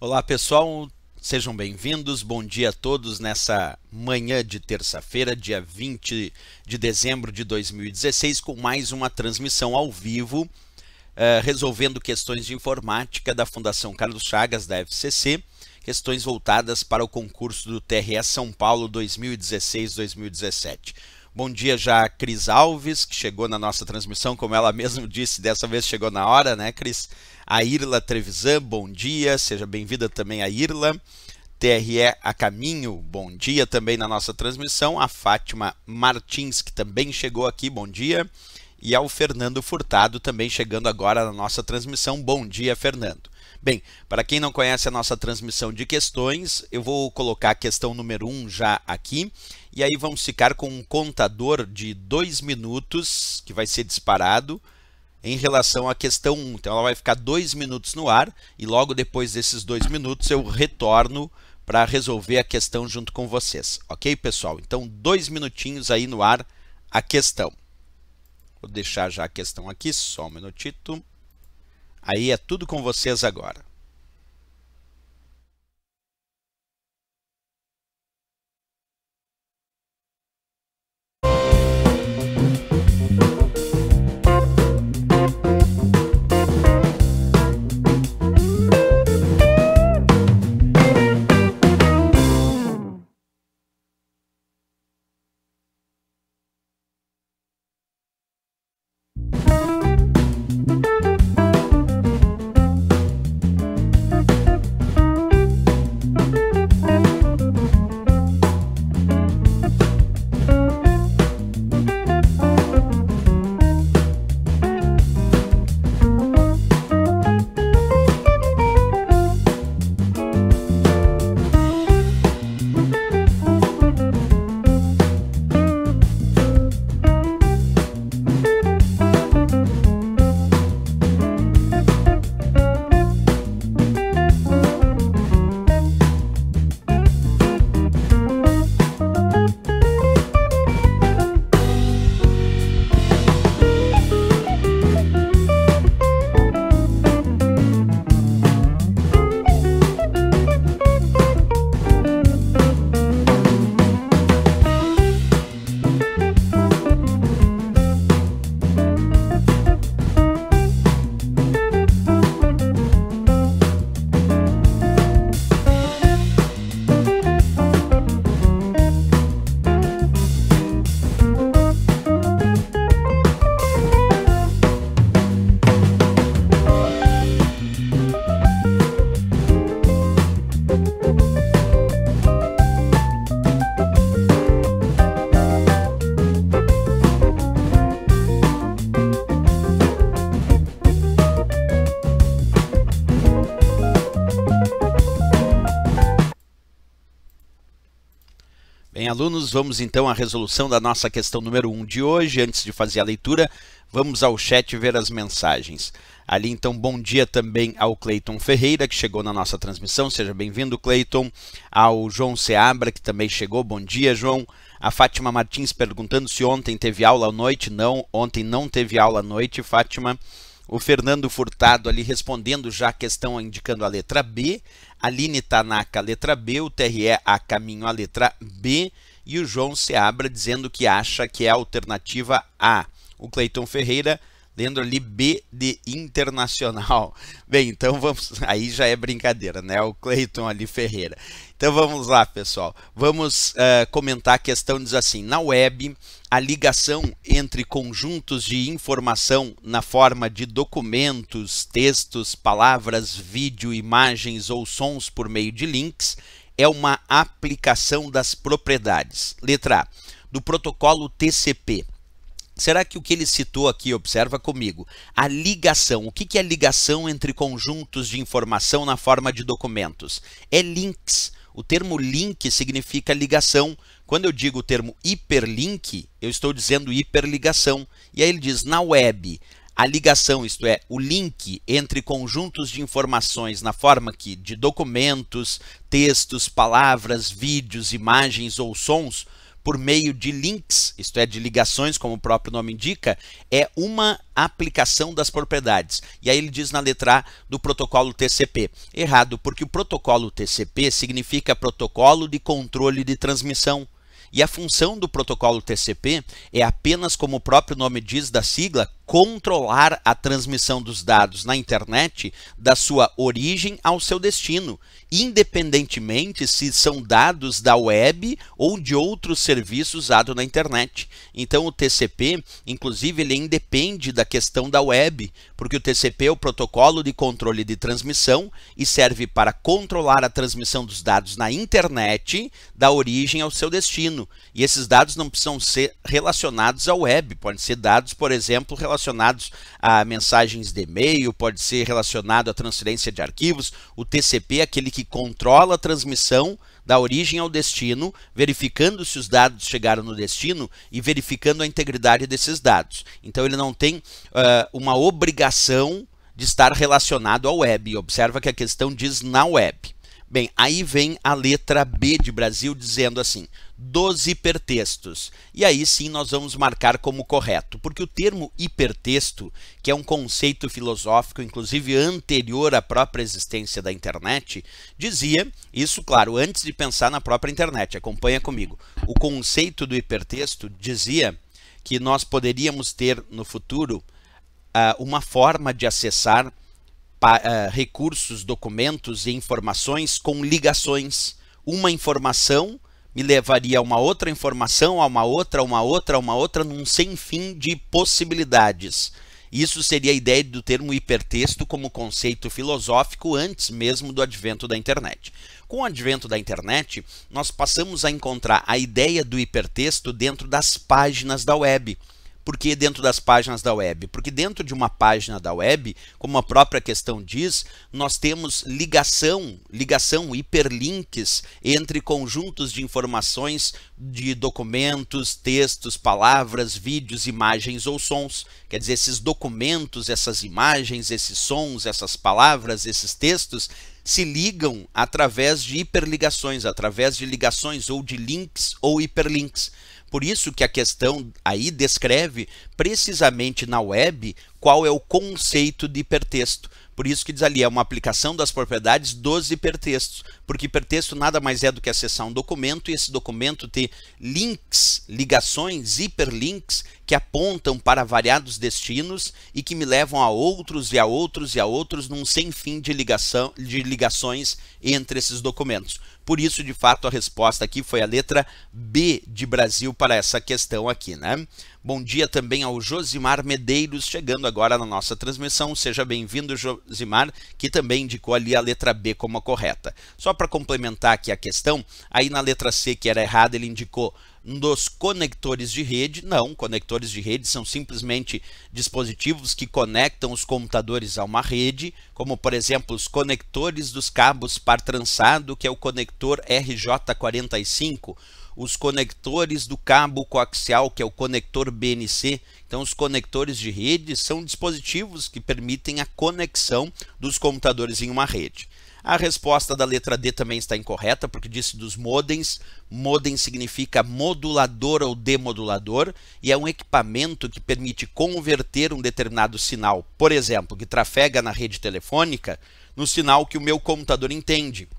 Olá pessoal, sejam bem-vindos, bom dia a todos nessa manhã de terça-feira, dia 20 de dezembro de 2016, com mais uma transmissão ao vivo, resolvendo questões de informática da Fundação Carlos Chagas, da FCC, questões voltadas para o concurso do TRE São Paulo 2016-2017. Bom dia já a Cris Alves, que chegou na nossa transmissão, como ela mesma disse, dessa vez chegou na hora, né, Cris? A Irla Trevisan, bom dia, seja bem-vinda também a Irla. TRE a caminho, bom dia também na nossa transmissão. A Fátima Martins, que também chegou aqui, bom dia. E ao Fernando Furtado, também chegando agora na nossa transmissão, bom dia, Fernando. Bem, para quem não conhece a nossa transmissão de questões, eu vou colocar a questão número 1 já aqui, e aí vamos ficar com um contador de 2 minutos, que vai ser disparado, em relação à questão 1. Então ela vai ficar 2 minutos no ar, e logo depois desses 2 minutos eu retorno para resolver a questão junto com vocês. Ok, pessoal? Então 2 minutinhos aí no ar a questão. Vou deixar já a questão aqui, só um minutito. Aí é tudo com vocês agora. Bem, alunos, vamos então à resolução da nossa questão número 1 de hoje. Antes de fazer a leitura, vamos ao chat ver as mensagens. Ali, então, bom dia também ao Cleiton Ferreira, que chegou na nossa transmissão. Seja bem-vindo, Cleiton. Ao João Seabra, que também chegou. Bom dia, João. A Fátima Martins perguntando se ontem teve aula à noite. Não, ontem não teve aula à noite, Fátima. O Fernando Furtado ali respondendo já a questão, indicando a letra B. Aline Tanaka, letra B. O TRE a caminho a letra B. E o João Seabra dizendo que acha que é a alternativa A. O Cleiton Ferreira lendo ali B de internacional. Bem, então vamos... Aí já é brincadeira, né? O Cleiton ali Ferreira. Então vamos lá, pessoal. Vamos comentar a questão, diz assim. Na web, a ligação entre conjuntos de informação na forma de documentos, textos, palavras, vídeo, imagens ou sons por meio de links é uma aplicação das propriedades. Letra A. Do protocolo TCP. Será que o que ele citou aqui, observa comigo, a ligação, o que é ligação entre conjuntos de informação na forma de documentos? É links. O termo link significa ligação. Quando eu digo o termo hiperlink, eu estou dizendo hiperligação. E aí ele diz, na web, a ligação, isto é, o link entre conjuntos de informações na forma de documentos, textos, palavras, vídeos, imagens ou sons, por meio de links, isto é, de ligações, como o próprio nome indica, é uma aplicação das propriedades. E aí ele diz na letra A do protocolo TCP. Errado, porque o protocolo TCP significa protocolo de controle de transmissão. E a função do protocolo TCP é apenas, como o próprio nome diz da sigla, controlar a transmissão dos dados na internet da sua origem ao seu destino, independentemente se são dados da web ou de outros serviços usados na internet. Então o TCP, inclusive, ele independe da questão da web, porque o TCP é o protocolo de controle de transmissão e serve para controlar a transmissão dos dados na internet da origem ao seu destino. E esses dados não precisam ser relacionados à web, podem ser dados, por exemplo, relacionados a mensagens de e-mail, pode ser relacionado à transferência de arquivos. O TCP é aquele que controla a transmissão da origem ao destino, verificando se os dados chegaram no destino e verificando a integridade desses dados. Então ele não tem uma obrigação de estar relacionado à web. Observa que a questão diz na web. Bem, aí vem a letra B de Brasil dizendo assim, dos hipertextos. E aí sim nós vamos marcar como correto, porque o termo hipertexto, que é um conceito filosófico, inclusive anterior à própria existência da internet, dizia, isso claro, antes de pensar na própria internet, acompanha comigo, o conceito do hipertexto dizia que nós poderíamos ter no futuro uma forma de acessar recursos, documentos e informações com ligações. Uma informação me levaria a uma outra informação, a uma outra, num sem fim de possibilidades. Isso seria a ideia do termo hipertexto como conceito filosófico antes mesmo do advento da internet. Com o advento da internet, nós passamos a encontrar a ideia do hipertexto dentro das páginas da web. Por que dentro das páginas da web? Porque dentro de uma página da web, como a própria questão diz, nós temos ligação, hiperlinks entre conjuntos de informações de documentos, textos, palavras, vídeos, imagens ou sons. Quer dizer, esses documentos, essas imagens, esses sons, essas palavras, esses textos se ligam através de hiperligações, através de ligações ou de links ou hiperlinks. Por isso que a questão aí descreve precisamente na web qual é o conceito de hipertexto. Por isso que diz ali, é uma aplicação das propriedades dos hipertextos, porque hipertexto nada mais é do que acessar um documento e esse documento ter links, ligações, hiperlinks que apontam para variados destinos e que me levam a outros e a outros e a outros num sem fim de ligações entre esses documentos. Por isso, de fato, a resposta aqui foi a letra B de Brasil para essa questão aqui, né? Bom dia também ao Josimar Medeiros, chegando agora na nossa transmissão. Seja bem-vindo, Josimar, que também indicou ali a letra B como a correta. Só para complementar aqui a questão, aí na letra C, que era errada, ele indicou dos conectores de rede. Não, conectores de rede são simplesmente dispositivos que conectam os computadores a uma rede, como por exemplo os conectores dos cabos par trançado, que é o conector RJ45, os conectores do cabo coaxial, que é o conector BNC. Então os conectores de rede são dispositivos que permitem a conexão dos computadores em uma rede. A resposta da letra D também está incorreta, porque disse dos modems. Modem significa modulador ou demodulador, e é um equipamento que permite converter um determinado sinal, por exemplo, que trafega na rede telefônica, no sinal que o meu computador entende,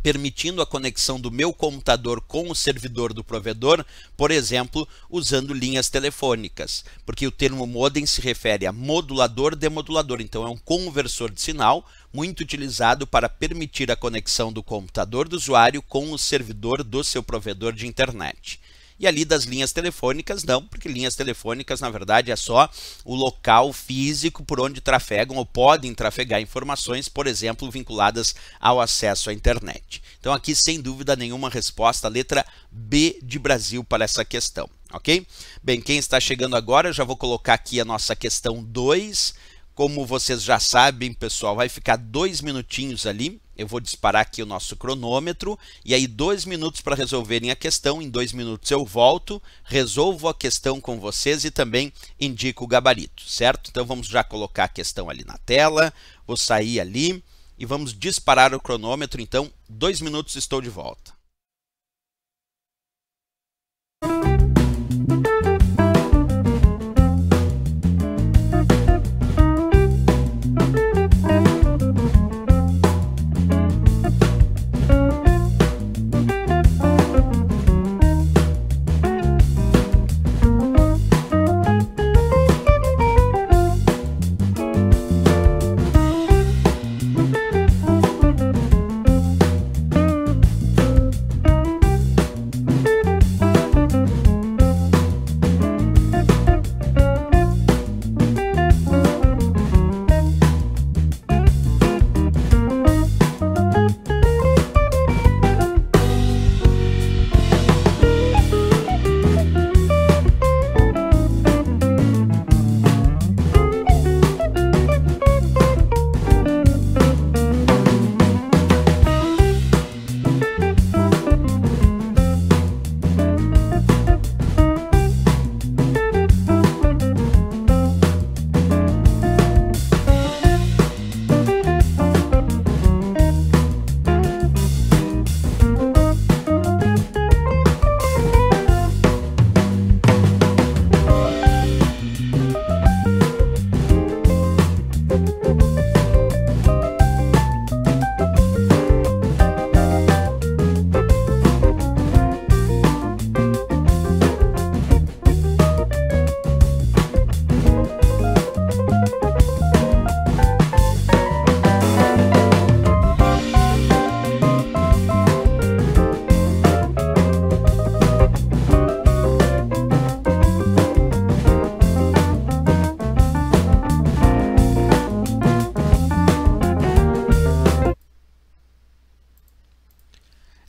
permitindo a conexão do meu computador com o servidor do provedor, por exemplo, usando linhas telefônicas, porque o termo modem se refere a modulador-demodulador, então é um conversor de sinal muito utilizado para permitir a conexão do computador do usuário com o servidor do seu provedor de internet. E ali das linhas telefônicas não, porque linhas telefônicas na verdade é só o local físico por onde trafegam ou podem trafegar informações, por exemplo, vinculadas ao acesso à internet. Então aqui sem dúvida nenhuma resposta, a letra B de Brasil para essa questão, ok? Bem, quem está chegando agora, eu já vou colocar aqui a nossa questão 2. Como vocês já sabem, pessoal, vai ficar 2 minutinhos ali. Eu vou disparar aqui o nosso cronômetro e aí 2 minutos para resolverem a questão. Em 2 minutos eu volto, resolvo a questão com vocês e também indico o gabarito, certo? Então vamos já colocar a questão ali na tela, vou sair ali e vamos disparar o cronômetro. Então 2 minutos, estou de volta.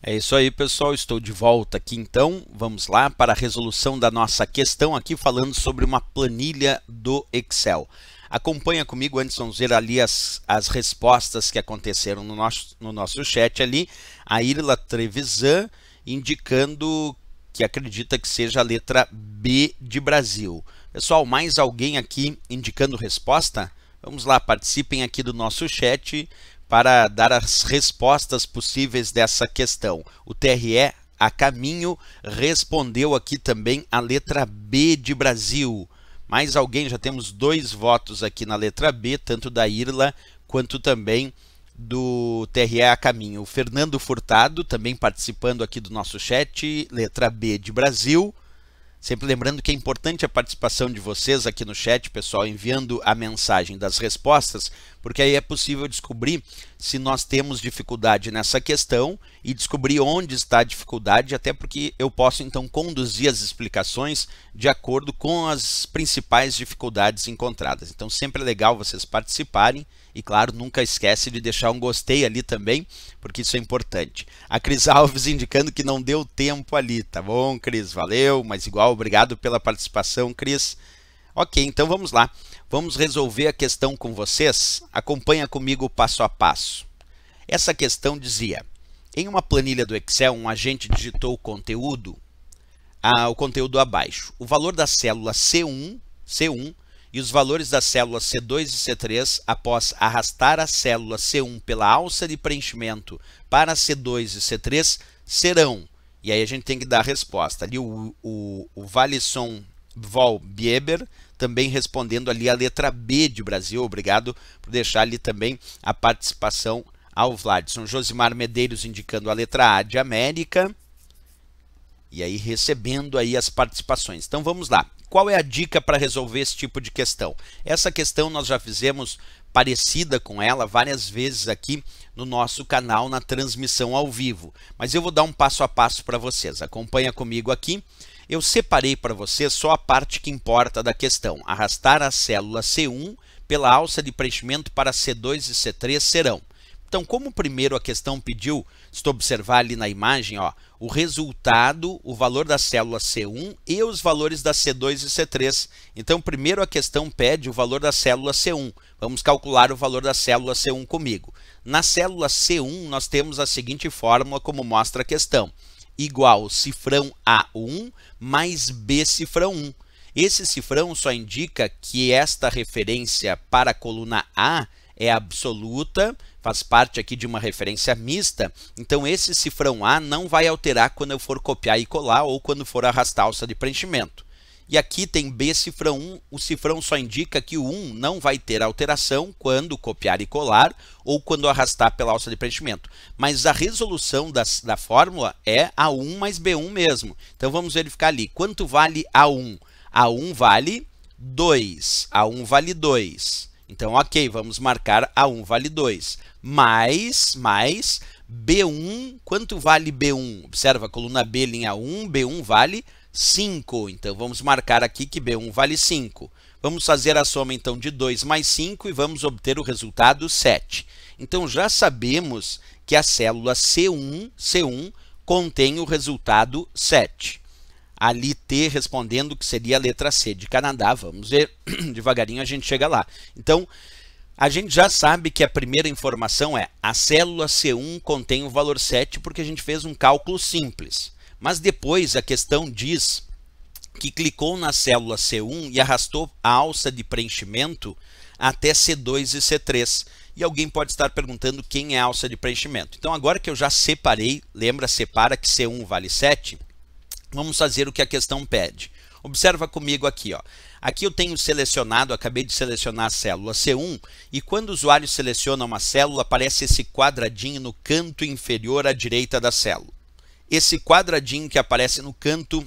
É isso aí, pessoal. Estou de volta aqui então. Vamos lá para a resolução da nossa questão aqui falando sobre uma planilha do Excel. Acompanha comigo, antes vamos ver ali as respostas que aconteceram no nosso chat ali. A Irla Trevisan indicando que acredita que seja a letra B de Brasil. Pessoal, mais alguém aqui indicando resposta? Vamos lá, participem aqui do nosso chat para dar as respostas possíveis dessa questão. O TRE a caminho respondeu aqui também a letra B de Brasil. Mais alguém? Já temos 2 votos aqui na letra B, tanto da Irla quanto também do TRE a caminho. O Fernando Furtado também participando aqui do nosso chat, letra B de Brasil. Sempre lembrando que é importante a participação de vocês aqui no chat, pessoal, enviando a mensagem das respostas, porque aí é possível descobrir se nós temos dificuldade nessa questão e descobrir onde está a dificuldade, até porque eu posso então conduzir as explicações de acordo com as principais dificuldades encontradas. Então sempre é legal vocês participarem e, claro, nunca esquece de deixar um gostei ali também, porque isso é importante. A Cris Alves indicando que não deu tempo ali, tá bom, Cris? Valeu, mas igual, obrigado pela participação, Cris. Ok, então vamos lá. Vamos resolver a questão com vocês? Acompanha comigo passo a passo. Essa questão dizia, em uma planilha do Excel, um agente digitou o conteúdo abaixo. O valor da célula C1 e os valores das células C2 e C3, após arrastar a célula C1 pela alça de preenchimento para C2 e C3, serão. E aí a gente tem que dar a resposta. Ali o Valisson Vol Bieber também respondendo ali a letra B de Brasil. Obrigado por deixar ali também a participação ao Vladson. Josimar Medeiros indicando a letra A de América. E aí recebendo aí as participações. Então vamos lá. Qual é a dica para resolver esse tipo de questão? Essa questão nós já fizemos parecida com ela várias vezes aqui no nosso canal na transmissão ao vivo. Mas eu vou dar um passo a passo para vocês. Acompanha comigo aqui. Eu separei para vocês só a parte que importa da questão. Arrastar a célula C1 pela alça de preenchimento para C2 e C3 serão. Então, como primeiro a questão pediu, se tu observar ali na imagem, ó, o resultado, o valor da célula C1 e os valores da C2 e C3. Então, primeiro a questão pede o valor da célula C1. Vamos calcular o valor da célula C1 comigo. Na célula C1, nós temos a seguinte fórmula, como mostra a questão. Igual cifrão A1 mais B cifrão 1. Esse cifrão só indica que esta referência para a coluna A é absoluta, faz parte aqui de uma referência mista, então esse cifrão A não vai alterar quando eu for copiar e colar ou quando for arrastar a alça de preenchimento. E aqui tem B cifrão 1, o cifrão só indica que o 1 não vai ter alteração quando copiar e colar ou quando arrastar pela alça de preenchimento. Mas a resolução da fórmula é A1 mais B1 mesmo. Então vamos verificar ali, quanto vale A1? A1 vale 2, A1 vale 2. Então, ok, vamos marcar A1 vale 2, mais B1, quanto vale B1? Observa, a coluna B, linha 1, B1 vale 5. Então, vamos marcar aqui que B1 vale 5. Vamos fazer a soma, então, de 2 mais 5 e vamos obter o resultado 7. Então, já sabemos que a célula C1 contém o resultado 7. Ali T respondendo que seria a letra C de Canadá. Vamos ver, devagarinho a gente chega lá. Então, a gente já sabe que a primeira informação é a célula C1 contém o valor 7 porque a gente fez um cálculo simples. Mas depois a questão diz que clicou na célula C1 e arrastou a alça de preenchimento até C2 e C3. E alguém pode estar perguntando quem é a alça de preenchimento. Então, agora que eu já separei, lembra, separa que C1 vale 7, vamos fazer o que a questão pede. Observa comigo aqui, ó. Aqui eu tenho selecionado, acabei de selecionar a célula C1, e quando o usuário seleciona uma célula, aparece esse quadradinho no canto inferior à direita da célula. Esse quadradinho que aparece no canto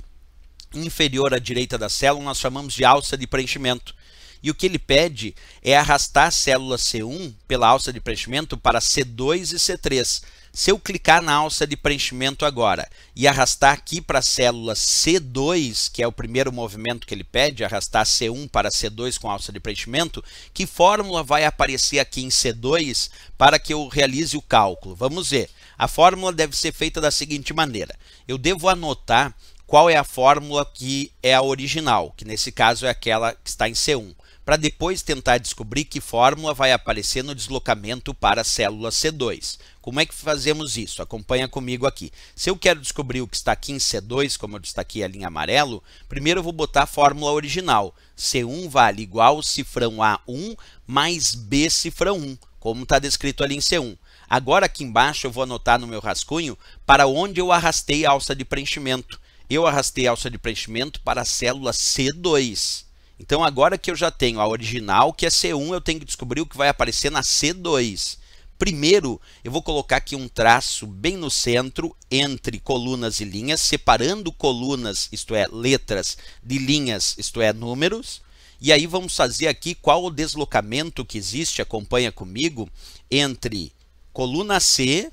inferior à direita da célula, nós chamamos de alça de preenchimento. E o que ele pede é arrastar a célula C1 pela alça de preenchimento para C2 e C3. Se eu clicar na alça de preenchimento agora e arrastar aqui para a célula C2, que é o primeiro movimento que ele pede, arrastar C1 para C2 com alça de preenchimento, que fórmula vai aparecer aqui em C2 para que eu realize o cálculo? Vamos ver. A fórmula deve ser feita da seguinte maneira. Eu devo anotar qual é a fórmula que é a original, que nesse caso é aquela que está em C1, para depois tentar descobrir que fórmula vai aparecer no deslocamento para a célula C2. Como é que fazemos isso? Acompanha comigo aqui. Se eu quero descobrir o que está aqui em C2, como eu destaquei a linha amarelo, primeiro eu vou botar a fórmula original. C1 vale igual cifrão A1 mais B cifrão 1, como está descrito ali em C1. Agora aqui embaixo eu vou anotar no meu rascunho para onde eu arrastei a alça de preenchimento. Eu arrastei a alça de preenchimento para a célula C2. Então, agora que eu já tenho a original, que é C1, eu tenho que descobrir o que vai aparecer na C2. Primeiro, eu vou colocar aqui um traço bem no centro, entre colunas e linhas, separando colunas, isto é, letras, de linhas, isto é, números. E aí vamos fazer aqui qual o deslocamento que existe, acompanha comigo, entre coluna C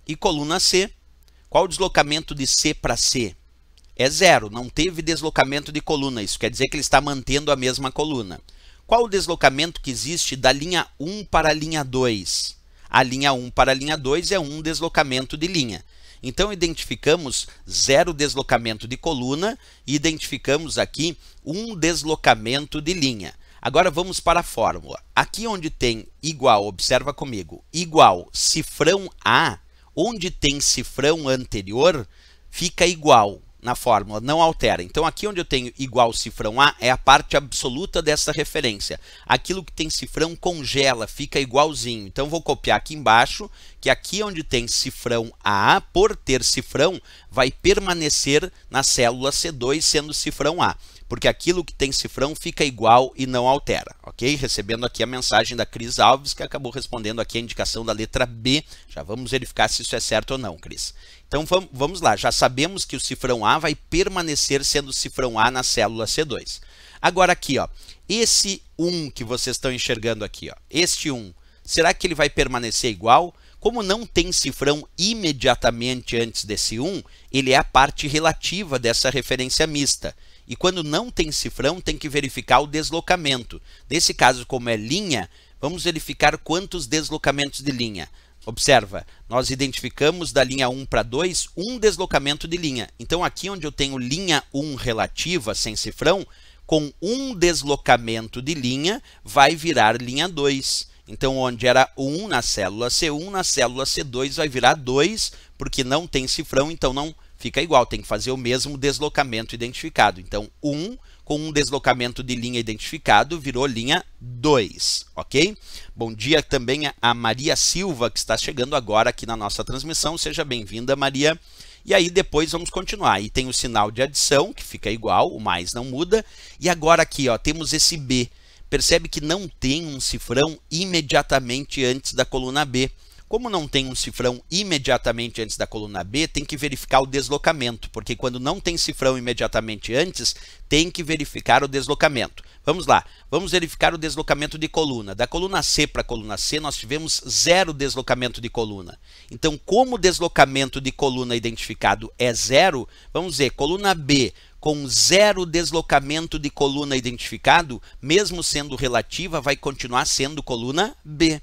e coluna C. Qual o deslocamento de C para C? É zero, não teve deslocamento de coluna, isso quer dizer que ele está mantendo a mesma coluna. Qual o deslocamento que existe da linha 1 para a linha 2? A linha 1 para a linha 2 é um deslocamento de linha. Então, identificamos zero deslocamento de coluna e identificamos aqui um deslocamento de linha. Agora, vamos para a fórmula. Aqui onde tem igual, observa comigo, igual cifrão A, onde tem cifrão anterior, fica igual. Na fórmula, não altera. Então, aqui onde eu tenho igual cifrão A é a parte absoluta dessa referência. Aquilo que tem cifrão congela, fica igualzinho. Então, vou copiar aqui embaixo, que aqui onde tem cifrão A, por ter cifrão, vai permanecer na célula C2 sendo cifrão A. Porque aquilo que tem cifrão fica igual e não altera, ok? Recebendo aqui a mensagem da Cris Alves, que acabou respondendo aqui a indicação da letra B. Já vamos verificar se isso é certo ou não, Cris. Então, vamos lá. Já sabemos que o cifrão A vai permanecer sendo cifrão A na célula C2. Agora aqui, ó, esse 1 que vocês estão enxergando aqui, ó, este 1, será que ele vai permanecer igual? Como não tem cifrão imediatamente antes desse 1, ele é a parte relativa dessa referência mista. E quando não tem cifrão, tem que verificar o deslocamento. Nesse caso, como é linha, vamos verificar quantos deslocamentos de linha. Observa, nós identificamos da linha 1 para 2 um deslocamento de linha. Então, aqui onde eu tenho linha 1 relativa, sem cifrão, com um deslocamento de linha, vai virar linha 2. Então, onde era 1 na célula C1, na célula C2 vai virar 2, porque não tem cifrão, então não fica igual, tem que fazer o mesmo deslocamento identificado. Então, 1 com um deslocamento de linha identificado virou linha 2, ok? Bom dia também a Maria Silva, que está chegando agora aqui na nossa transmissão. Seja bem-vinda, Maria. E aí depois vamos continuar. Aí tem o sinal de adição, que fica igual, o mais não muda. E agora aqui, ó, temos esse B. Percebe que não tem um cifrão imediatamente antes da coluna B. Como não tem um cifrão imediatamente antes da coluna B, tem que verificar o deslocamento, porque quando não tem cifrão imediatamente antes, tem que verificar o deslocamento. Vamos lá, vamos verificar o deslocamento de coluna. Da coluna C para a coluna C, nós tivemos zero deslocamento de coluna. Então, como o deslocamento de coluna identificado é zero, vamos dizer, coluna B com zero deslocamento de coluna identificado, mesmo sendo relativa, vai continuar sendo coluna B.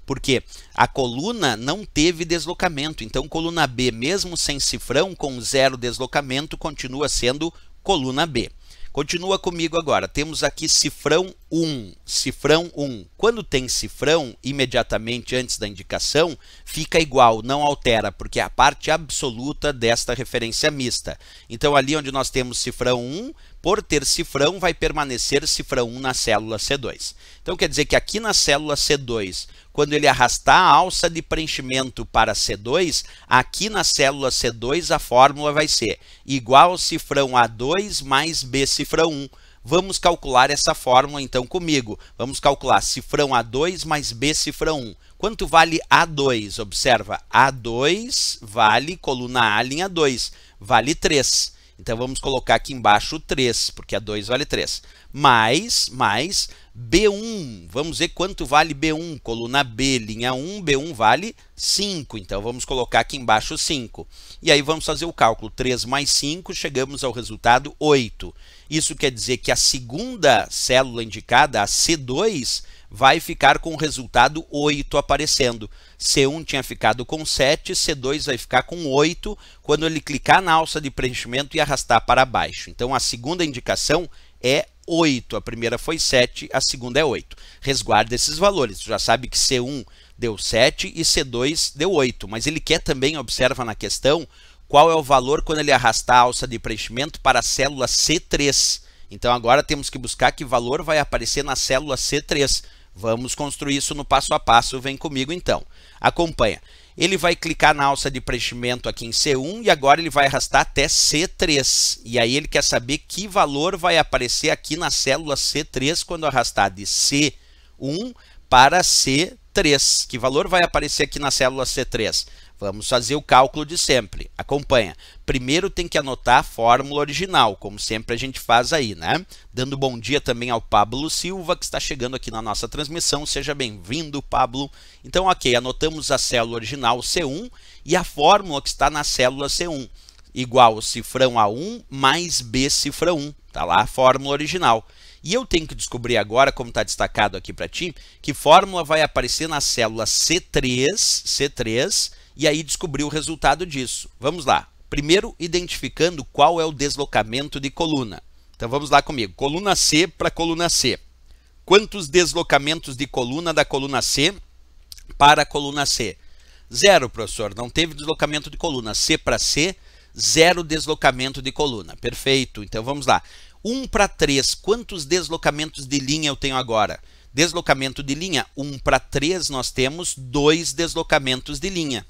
Porque a coluna não teve deslocamento, então coluna B, mesmo sem cifrão, com zero deslocamento, continua sendo coluna B. Continua comigo agora, temos aqui cifrão 1, cifrão 1. Quando tem cifrão, imediatamente antes da indicação, fica igual, não altera, porque é a parte absoluta desta referência mista. Então, ali onde nós temos cifrão 1, por ter cifrão, vai permanecer cifrão 1 na célula C2. Então, quer dizer que aqui na célula C2, quando ele arrastar a alça de preenchimento para C2, aqui na célula C2 a fórmula vai ser igual cifrão A2 mais B cifrão 1. Vamos calcular essa fórmula então comigo. Vamos calcular cifrão A2 mais B cifrão 1. Quanto vale A2? Observa, A2 vale coluna A, linha 2, vale 3. Então, vamos colocar aqui embaixo 3, porque A2 vale 3. Mais B1, vamos ver quanto vale B1, coluna B, linha 1, B1 vale 5, então vamos colocar aqui embaixo 5. E aí vamos fazer o cálculo, 3 mais 5, chegamos ao resultado 8. Isso quer dizer que a segunda célula indicada, a C2, vai ficar com o resultado 8 aparecendo. C1 tinha ficado com 7, C2 vai ficar com 8 quando ele clicar na alça de preenchimento e arrastar para baixo. Então a segunda indicação é 8, a primeira foi 7, a segunda é 8. Resguarda esses valores, tu já sabe que C1 deu 7 e C2 deu 8, mas ele quer também, observa na questão, qual é o valor quando ele arrastar a alça de preenchimento para a célula C3. Então agora temos que buscar que valor vai aparecer na célula C3. Vamos construir isso no passo a passo, vem comigo então. Acompanha. Ele vai clicar na alça de preenchimento aqui em C1 e agora ele vai arrastar até C3. E aí ele quer saber que valor vai aparecer aqui na célula C3 quando arrastar de C1 para C3. Que valor vai aparecer aqui na célula C3? Vamos fazer o cálculo de sempre. Acompanha. Primeiro tem que anotar a fórmula original, como sempre a gente faz aí, né? Dando bom dia também ao Pablo Silva, que está chegando aqui na nossa transmissão. Seja bem-vindo, Pablo. Então, ok, anotamos a célula original C1 e a fórmula que está na célula C1. Igual cifrão A1 mais B cifra 1. Está lá a fórmula original. E eu tenho que descobrir agora, como está destacado aqui para ti, que fórmula vai aparecer na célula C3, e aí descobrir o resultado disso. Vamos lá. Primeiro, identificando qual é o deslocamento de coluna. Então vamos lá comigo. Coluna C para coluna C. Quantos deslocamentos de coluna da coluna C para a coluna C? 0, professor. Não teve deslocamento de coluna. C para C, 0 deslocamento de coluna. Perfeito. Então vamos lá. 1 para 3. Quantos deslocamentos de linha eu tenho agora? Deslocamento de linha. 1 para 3 nós temos 2 deslocamentos de linha.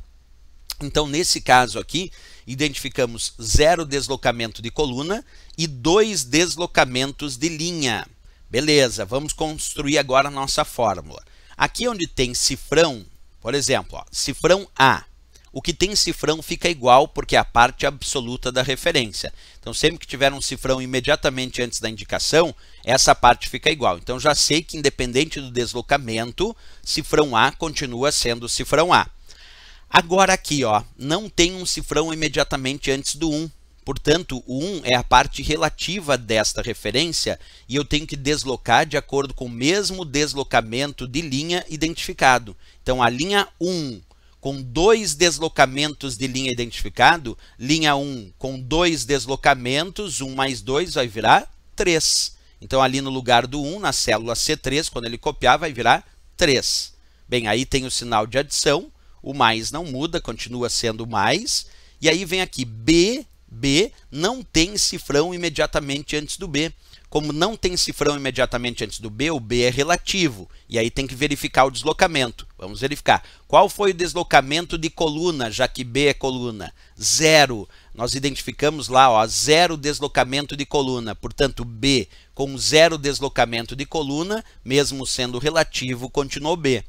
Então, nesse caso aqui, identificamos 0 deslocamento de coluna e 2 deslocamentos de linha. Beleza, vamos construir agora a nossa fórmula. Aqui onde tem cifrão, por exemplo, ó, cifrão A. O que tem cifrão fica igual porque é a parte absoluta da referência. Então, sempre que tiver um cifrão imediatamente antes da indicação, essa parte fica igual. Então, já sei que independente do deslocamento, cifrão A continua sendo cifrão A. Agora aqui, ó, não tem um cifrão imediatamente antes do 1. Portanto, o 1 é a parte relativa desta referência e eu tenho que deslocar de acordo com o mesmo deslocamento de linha identificado. Então, a linha 1 com 2 deslocamentos de linha identificado, linha 1 com 2 deslocamentos, 1 mais 2 vai virar 3. Então, ali no lugar do 1, na célula C3, quando ele copiar, vai virar 3. Bem, aí tem o sinal de adição. O mais não muda, continua sendo mais. E aí vem aqui, B não tem cifrão imediatamente antes do B. Como não tem cifrão imediatamente antes do B, o B é relativo. E aí tem que verificar o deslocamento. Vamos verificar. Qual foi o deslocamento de coluna, já que B é coluna? 0. Nós identificamos lá, ó, 0 deslocamento de coluna. Portanto, B com 0 deslocamento de coluna, mesmo sendo relativo, continuou B.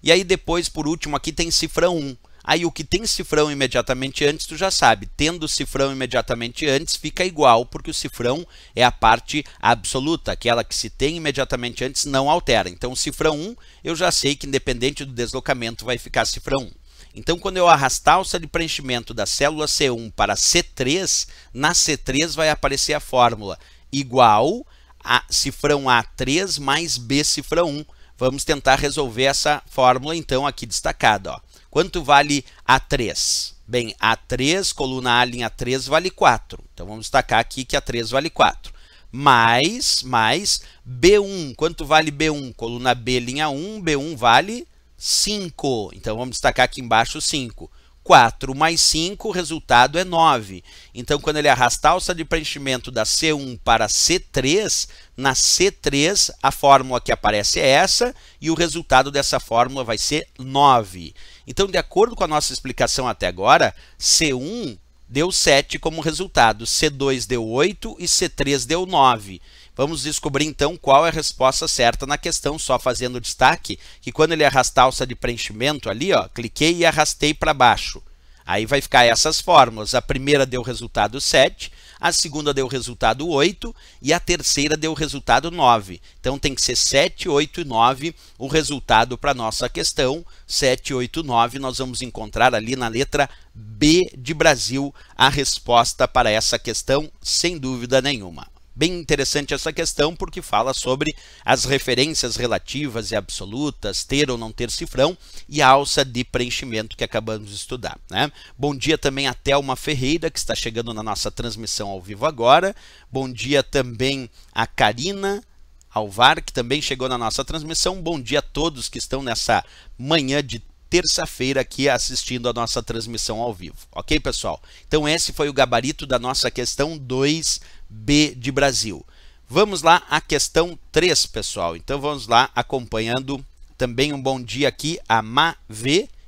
E aí depois, por último, aqui tem cifrão 1. Aí o que tem cifrão imediatamente antes, tu já sabe. Tendo cifrão imediatamente antes, fica igual, porque o cifrão é a parte absoluta. Aquela que se tem imediatamente antes não altera. Então, o cifrão 1, eu já sei que independente do deslocamento vai ficar cifrão 1. Então, quando eu arrastar a alça de preenchimento da célula C1 para C3, na C3 vai aparecer a fórmula igual a cifrão A3 mais B cifrão 1. Vamos tentar resolver essa fórmula, então, aqui destacada. Ó. Quanto vale A3? Bem, A3, coluna A, linha 3, vale 4. Então, vamos destacar aqui que A3 vale 4. Mais B1. Quanto vale B1? Coluna B, linha 1, B1 vale 5. Então, vamos destacar aqui embaixo 5. 4 mais 5, o resultado é 9. Então, quando ele arrastar a alça de preenchimento da C1 para C3, na C3 a fórmula que aparece é essa e o resultado dessa fórmula vai ser 9. Então, de acordo com a nossa explicação até agora, C1 deu 7 como resultado, C2 deu 8 e C3 deu 9. Vamos descobrir então qual é a resposta certa na questão, só fazendo destaque que quando ele arrastar a alça de preenchimento ali, ó, cliquei e arrastei para baixo. Aí vai ficar essas fórmulas. A primeira deu resultado 7, a segunda deu resultado 8 e a terceira deu resultado 9. Então tem que ser 7, 8 e 9 o resultado para a nossa questão. 7, 8, 9 nós vamos encontrar ali na letra B de Brasil a resposta para essa questão, sem dúvida nenhuma. Bem interessante essa questão porque fala sobre as referências relativas e absolutas, ter ou não ter cifrão e a alça de preenchimento que acabamos de estudar, né? Bom dia também a Thelma Ferreira, que está chegando na nossa transmissão ao vivo agora. Bom dia também a Karina Alvar, que também chegou na nossa transmissão. Bom dia a todos que estão nessa manhã de terça-feira aqui assistindo a nossa transmissão ao vivo. Ok, pessoal? Então esse foi o gabarito da nossa questão 2B de Brasil. Vamos lá à questão 3, pessoal. Então vamos lá acompanhando também um bom dia aqui a Mav,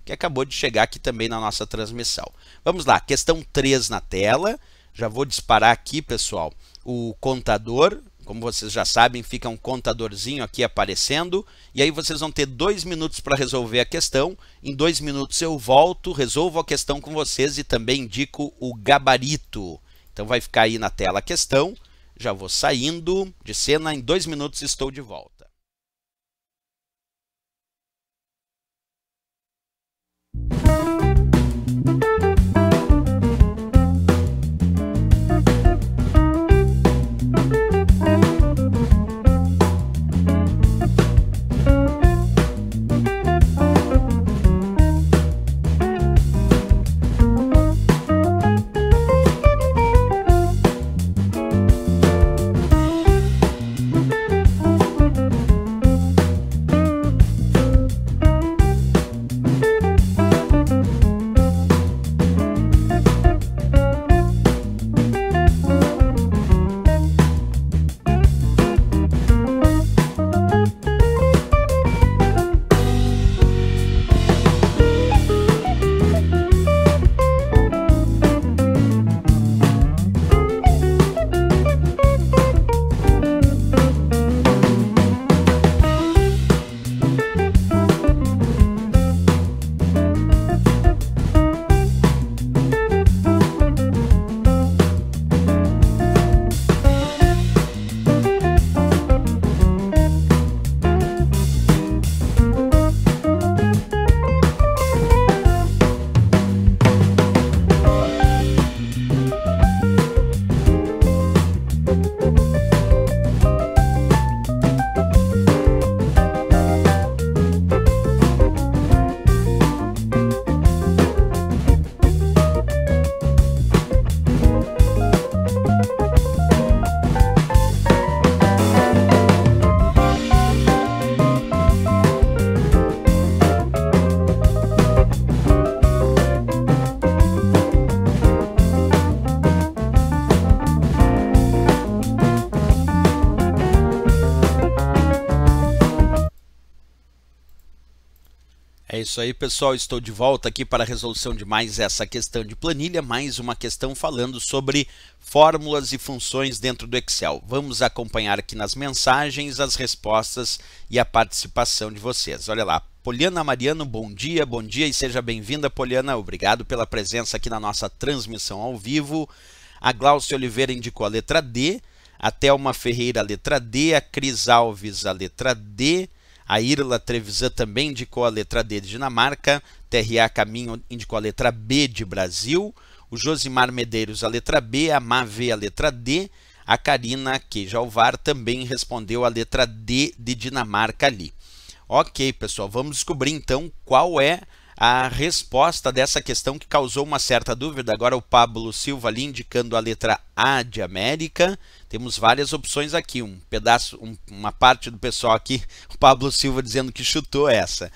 que acabou de chegar aqui também na nossa transmissão. Vamos lá, questão 3 na tela. Já vou disparar aqui, pessoal, o contador. Como vocês já sabem, fica um contadorzinho aqui aparecendo. E aí vocês vão ter 2 minutos para resolver a questão. Em 2 minutos eu volto, resolvo a questão com vocês e também indico o gabarito. Então vai ficar aí na tela a questão. Já vou saindo de cena. Em 2 minutos estou de volta. É isso aí, pessoal. Estou de volta aqui para a resolução de mais essa questão de planilha, mais uma questão falando sobre fórmulas e funções dentro do Excel. Vamos acompanhar aqui nas mensagens as respostas e a participação de vocês. Olha lá, Poliana Mariano, bom dia e seja bem-vinda, Poliana. Obrigado pela presença aqui na nossa transmissão ao vivo. A Glaucia Oliveira indicou a letra D, a Thelma Ferreira a letra D, a Cris Alves a letra D, a Irla Trevisan também indicou a letra D de Dinamarca, TRA Caminho indicou a letra B de Brasil, o Josimar Medeiros a letra B, a Mav a letra D, a Karina Queijalvar também respondeu a letra D de Dinamarca ali. Ok, pessoal, vamos descobrir então qual é a resposta dessa questão que causou uma certa dúvida. Agora o Pablo Silva ali indicando a letra A de América. Temos várias opções aqui, uma parte do pessoal aqui, o Pablo Silva dizendo que chutou essa.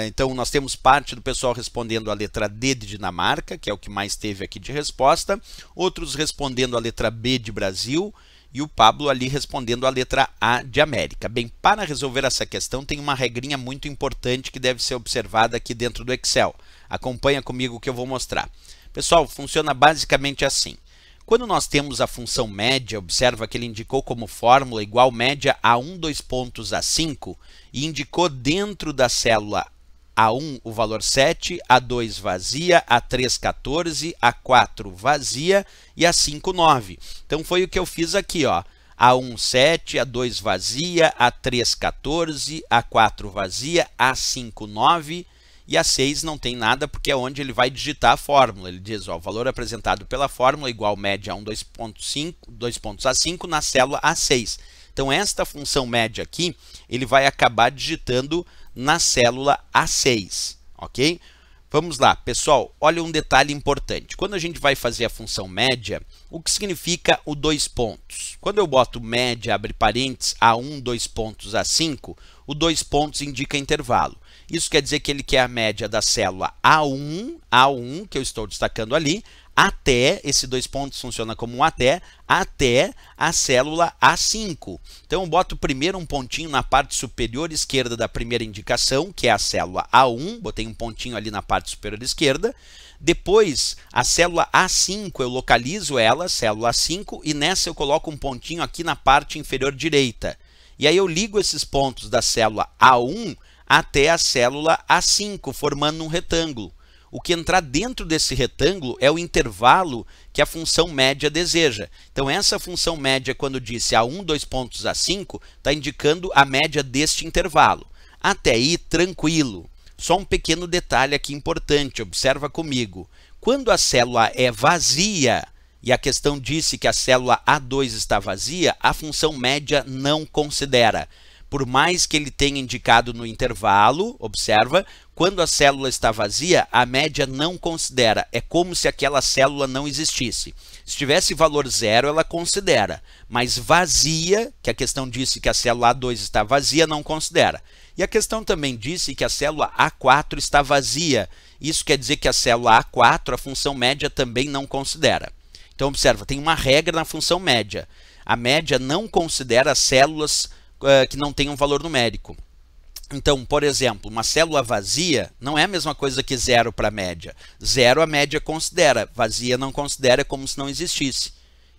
Então nós temos parte do pessoal respondendo a letra D de Dinamarca, que é o que mais teve aqui de resposta. Outros respondendo a letra B de Brasil. E o Pablo ali respondendo a letra A de América. Bem, para resolver essa questão tem uma regrinha muito importante que deve ser observada aqui dentro do Excel. Acompanha comigo o que eu vou mostrar. Pessoal, funciona basicamente assim. Quando nós temos a função média, observa que ele indicou como fórmula igual média a 1, 2 pontos a 5 e indicou dentro da célula A1 o valor 7, A2 vazia, A3 14, A4 vazia e A5 9. Então foi o que eu fiz aqui, ó. A1 7, A2 vazia, A3 14, A4 vazia, A5 9 e A6 não tem nada porque é onde ele vai digitar a fórmula. Ele diz, ó, o valor apresentado pela fórmula igual média A1 2 pontos A5 na célula A6. Então esta função média aqui, ele vai acabar digitando na célula A6, ok? Vamos lá, pessoal, olha um detalhe importante. Quando a gente vai fazer a função média, o que significa o 2 pontos? Quando eu boto média, abre parênteses, A1, 2 pontos, A5, o 2 pontos indica intervalo. Isso quer dizer que ele quer a média da célula A1, que eu estou destacando ali, até, esse 2 pontos funciona como um até a célula A5. Então, eu boto primeiro um pontinho na parte superior esquerda da primeira indicação, que é a célula A1, botei um pontinho ali na parte superior esquerda. Depois, a célula A5, eu localizo ela, célula A5, e nessa eu coloco um pontinho aqui na parte inferior direita. E aí eu ligo esses pontos da célula A1 até a célula A5, formando um retângulo. O que entrar dentro desse retângulo é o intervalo que a função média deseja. Então, essa função média, quando disse A1, 2 pontos, A5, está indicando a média deste intervalo. Até aí, tranquilo. Só um pequeno detalhe aqui importante, observa comigo. Quando a célula é vazia, e a questão disse que a célula A2 está vazia, a função média não considera. Por mais que ele tenha indicado no intervalo, observa, quando a célula está vazia, a média não considera. É como se aquela célula não existisse. Se tivesse valor 0, ela considera, mas vazia, que a questão disse que a célula A2 está vazia, não considera. E a questão também disse que a célula A4 está vazia. Isso quer dizer que a célula A4, a função média, também não considera. Então, observa, tem uma regra na função média. A média não considera células que não tem um valor numérico. Então, por exemplo, uma célula vazia não é a mesma coisa que 0 para a média. 0 a média considera, vazia não considera, é como se não existisse.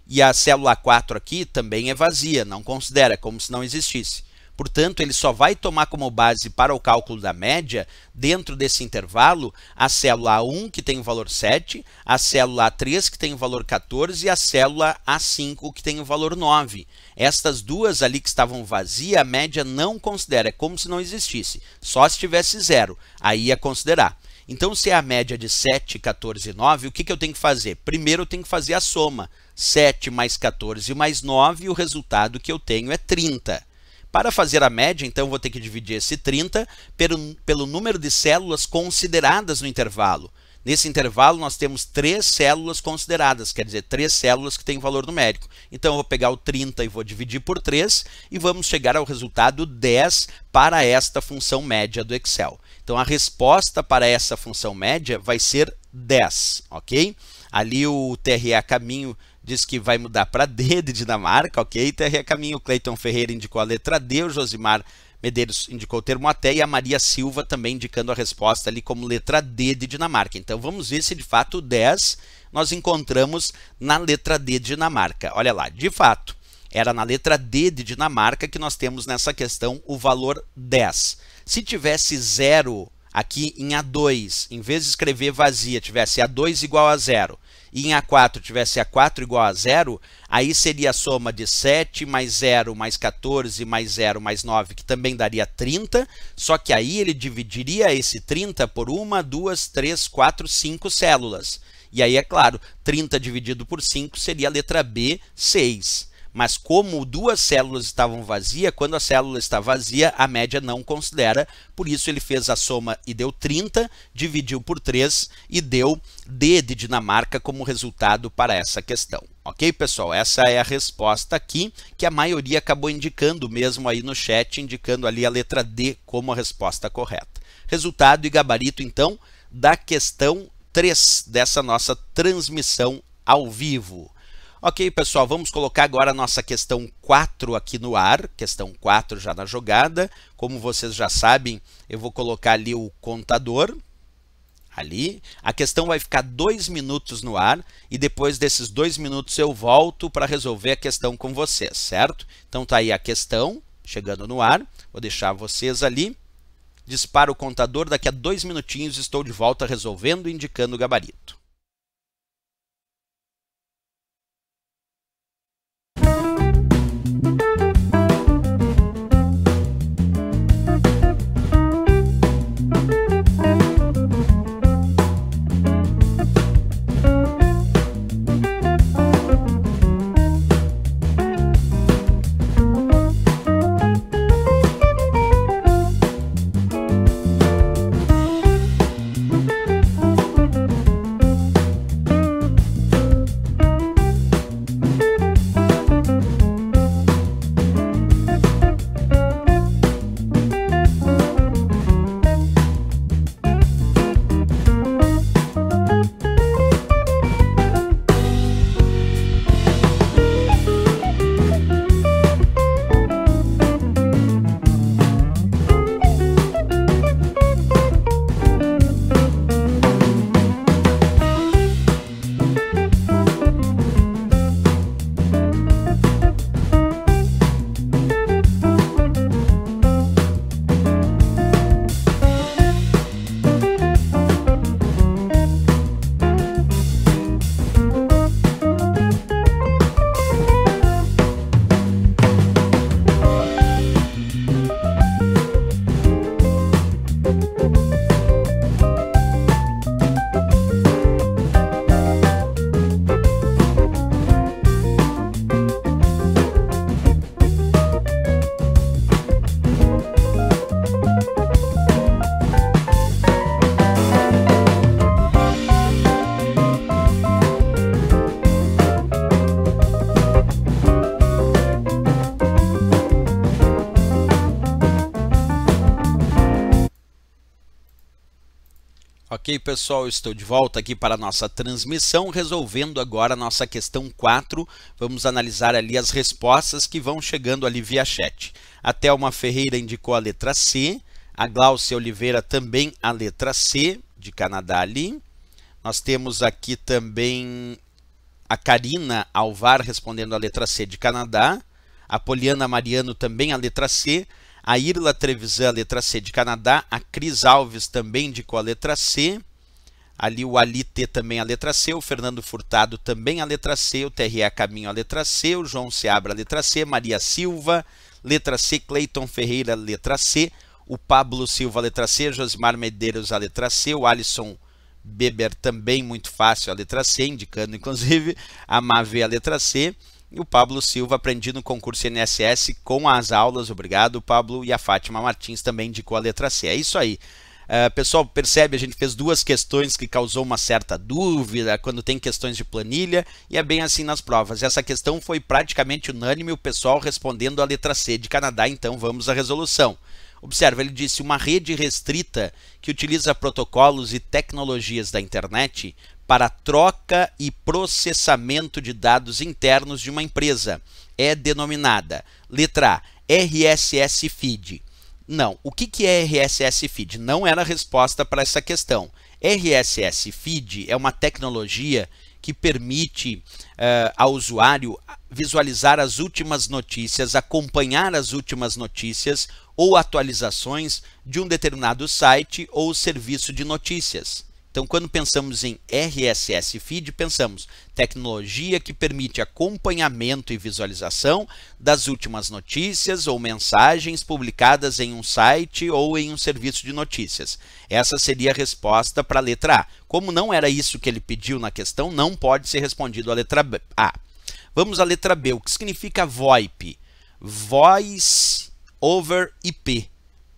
E a célula A4 aqui também é vazia, não considera, é como se não existisse. Portanto, ele só vai tomar como base para o cálculo da média, dentro desse intervalo, a célula A1, que tem o valor 7, a célula A3, que tem o valor 14, e a célula A5, que tem o valor 9. Estas duas ali que estavam vazias, a média não considera, é como se não existisse. Só se tivesse 0, aí ia considerar. Então, se é a média de 7, 14 e 9, o que eu tenho que fazer? Primeiro, eu tenho que fazer a soma. 7 mais 14 mais 9, e o resultado que eu tenho é 30. Para fazer a média, então, eu vou ter que dividir esse 30 pelo número de células consideradas no intervalo. Nesse intervalo, nós temos 3 células consideradas, quer dizer, 3 células que têm valor numérico. Então, eu vou pegar o 30 e vou dividir por 3 e vamos chegar ao resultado 10 para esta função média do Excel. Então, a resposta para essa função média vai ser 10, ok? Ali o TRE Caminho diz que vai mudar para D de Dinamarca, ok? TRE Caminho, o Cleiton Ferreira indicou a letra D, o Josimar Medeiros indicou o termo até e a Maria Silva também indicando a resposta ali como letra D de Dinamarca. Então vamos ver se de fato o 10 nós encontramos na letra D de Dinamarca. Olha lá, de fato, era na letra D de Dinamarca que nós temos nessa questão o valor 10. Se tivesse 0 aqui em A2, em vez de escrever vazia, tivesse A2 igual a 0, e em A4 tivesse A4 igual a 0, aí seria a soma de 7 mais 0 mais 14 mais 0 mais 9, que também daria 30, só que aí ele dividiria esse 30 por 1, 2, 3, 4, 5 células. E aí, é claro, 30 dividido por 5 seria a letra B, 6. Mas como 2 células estavam vazias, quando a célula está vazia, a média não considera. Por isso, ele fez a soma e deu 30, dividiu por 3 e deu D de Dinamarca como resultado para essa questão. Ok, pessoal? Essa é a resposta aqui, que a maioria acabou indicando mesmo aí no chat, indicando ali a letra D como a resposta correta. Resultado e gabarito, então, da questão 3 dessa nossa transmissão ao vivo. Ok, pessoal, vamos colocar agora a nossa questão 4 aqui no ar, questão 4 já na jogada. Como vocês já sabem, eu vou colocar ali o contador, ali. A questão vai ficar 2 minutos no ar e depois desses 2 minutos eu volto para resolver a questão com vocês, certo? Então tá aí a questão chegando no ar, vou deixar vocês ali Dispara o contador, daqui a 2 minutinhos estou de volta resolvendo e indicando o gabarito. Ok, pessoal, estou de volta aqui para a nossa transmissão, resolvendo agora a nossa questão 4. Vamos analisar ali as respostas que vão chegando ali via chat. A Thelma Ferreira indicou a letra C, a Glaucia Oliveira também a letra C, de Canadá ali. Nós temos aqui também a Karina Alvar respondendo a letra C, de Canadá. A Poliana Mariano também a letra C. A Irla Trevisan, a letra C, de Canadá. A Cris Alves também indicou a letra C. Ali o Ali T também a letra C. O Fernando Furtado também a letra C. O TRE Caminho a letra C. O João Seabra a letra C. Maria Silva, letra C. Cleiton Ferreira, letra C. O Pablo Silva, letra C. Josimar Medeiros, a letra C. O Alisson Beber também, muito fácil, a letra C, indicando inclusive a Mave, a letra C. E o Pablo Silva, aprendi no concurso INSS com as aulas, obrigado, Pablo. E a Fátima Martins também indicou a letra C. É isso aí. Pessoal, percebe, a gente fez 2 questões que causou uma certa dúvida quando tem questões de planilha, e é bem assim nas provas. Essa questão foi praticamente unânime, o pessoal respondendo a letra C, de Canadá, então vamos à resolução. Observa, ele disse: uma rede restrita que utiliza protocolos e tecnologias da internet para troca e processamento de dados internos de uma empresa é denominada, letra A, RSS Feed. Não, o que é RSS Feed? Não era a resposta para essa questão. RSS Feed é uma tecnologia que permite ao usuário visualizar as últimas notícias, acompanhar as últimas notícias ou atualizações de um determinado site ou serviço de notícias. Então, quando pensamos em RSS Feed, pensamos tecnologia que permite acompanhamento e visualização das últimas notícias ou mensagens publicadas em um site ou em um serviço de notícias. Essa seria a resposta para a letra A. Como não era isso que ele pediu na questão, não pode ser respondido a letra A. Vamos à letra B. O que significa VoIP? Voice over IP.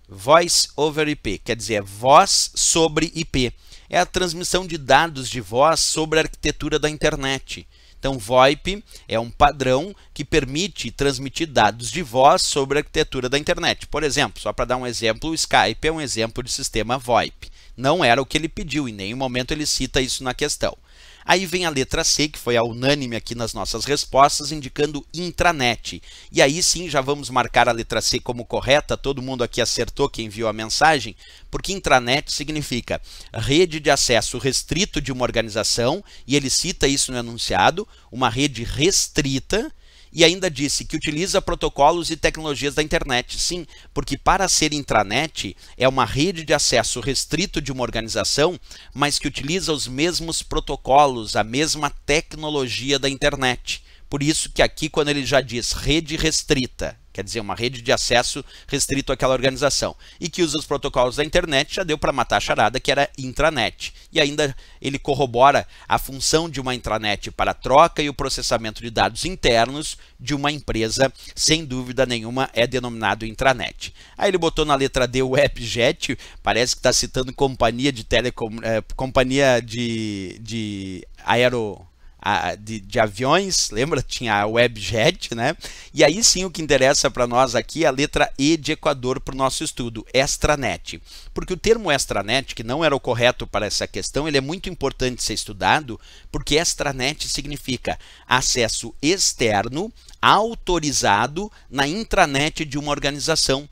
Voice over IP, quer dizer, voz sobre IP. É a transmissão de dados de voz sobre a arquitetura da internet. Então, VoIP é um padrão que permite transmitir dados de voz sobre a arquitetura da internet. Por exemplo, só para dar um exemplo, o Skype é um exemplo de sistema VoIP. Não era o que ele pediu, em nenhum momento ele cita isso na questão. Aí vem a letra C, que foi a unânime aqui nas nossas respostas, indicando intranet. E aí sim já vamos marcar a letra C como correta, todo mundo aqui acertou quem enviou a mensagem, porque intranet significa rede de acesso restrito de uma organização, e ele cita isso no enunciado, uma rede restrita, E ainda disse que utiliza protocolos e tecnologias da internet. Sim, porque para ser intranet é uma rede de acesso restrito de uma organização, mas que utiliza os mesmos protocolos, a mesma tecnologia da internet. Por isso que aqui, quando ele já diz rede restrita, quer dizer, uma rede de acesso restrito àquela organização, e que usa os protocolos da internet, já deu para matar a charada, que era intranet. E ainda ele corrobora a função de uma intranet para a troca e o processamento de dados internos de uma empresa, sem dúvida nenhuma, é denominado intranet. Aí ele botou na letra D o WebJet, parece que está citando companhia de companhia de aviões, lembra? Tinha a WebJet, né? E aí sim o que interessa para nós aqui é a letra E de Equador para o nosso estudo, extranet. Porque o termo extranet, que não era o correto para essa questão, ele é muito importante ser estudado, porque extranet significa acesso externo, autorizado na intranet de uma organização.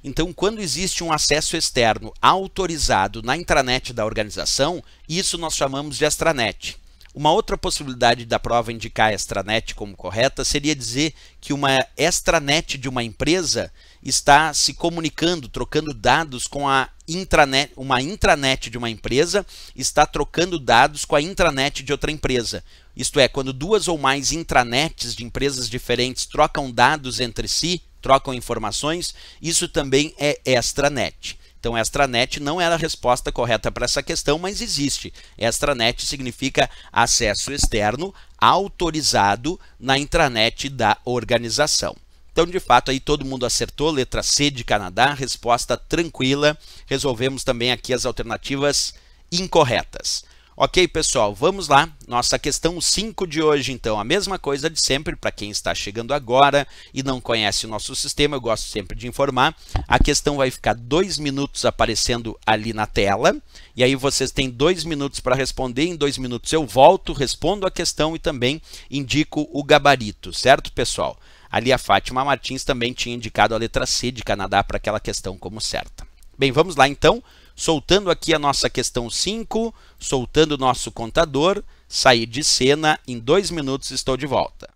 Então, quando existe um acesso externo autorizado na intranet da organização, isso nós chamamos de extranet. Uma outra possibilidade da prova indicar extranet como correta seria dizer que uma extranet de uma empresa está se comunicando, trocando dados com a intranet, uma intranet de uma empresa está trocando dados com a intranet de outra empresa. Isto é, quando duas ou mais intranets de empresas diferentes trocam dados entre si, trocam informações, isso também é extranet. Então, extranet não era a resposta correta para essa questão, mas existe. Extranet significa acesso externo autorizado na intranet da organização. Então, de fato, aí todo mundo acertou, letra C de Canadá, resposta tranquila. Resolvemos também aqui as alternativas incorretas. Ok, pessoal, vamos lá. Nossa questão 5 de hoje, então, a mesma coisa de sempre, para quem está chegando agora e não conhece o nosso sistema, eu gosto sempre de informar. A questão vai ficar 2 minutos aparecendo ali na tela, e aí vocês têm 2 minutos para responder. Em 2 minutos eu volto, respondo a questão e também indico o gabarito, certo, pessoal? Ali a Fátima Martins também tinha indicado a letra C de Canadá para aquela questão como certa. Bem, vamos lá então. Soltando aqui a nossa questão 5, soltando o nosso contador, sair de cena, em 2 minutos estou de volta.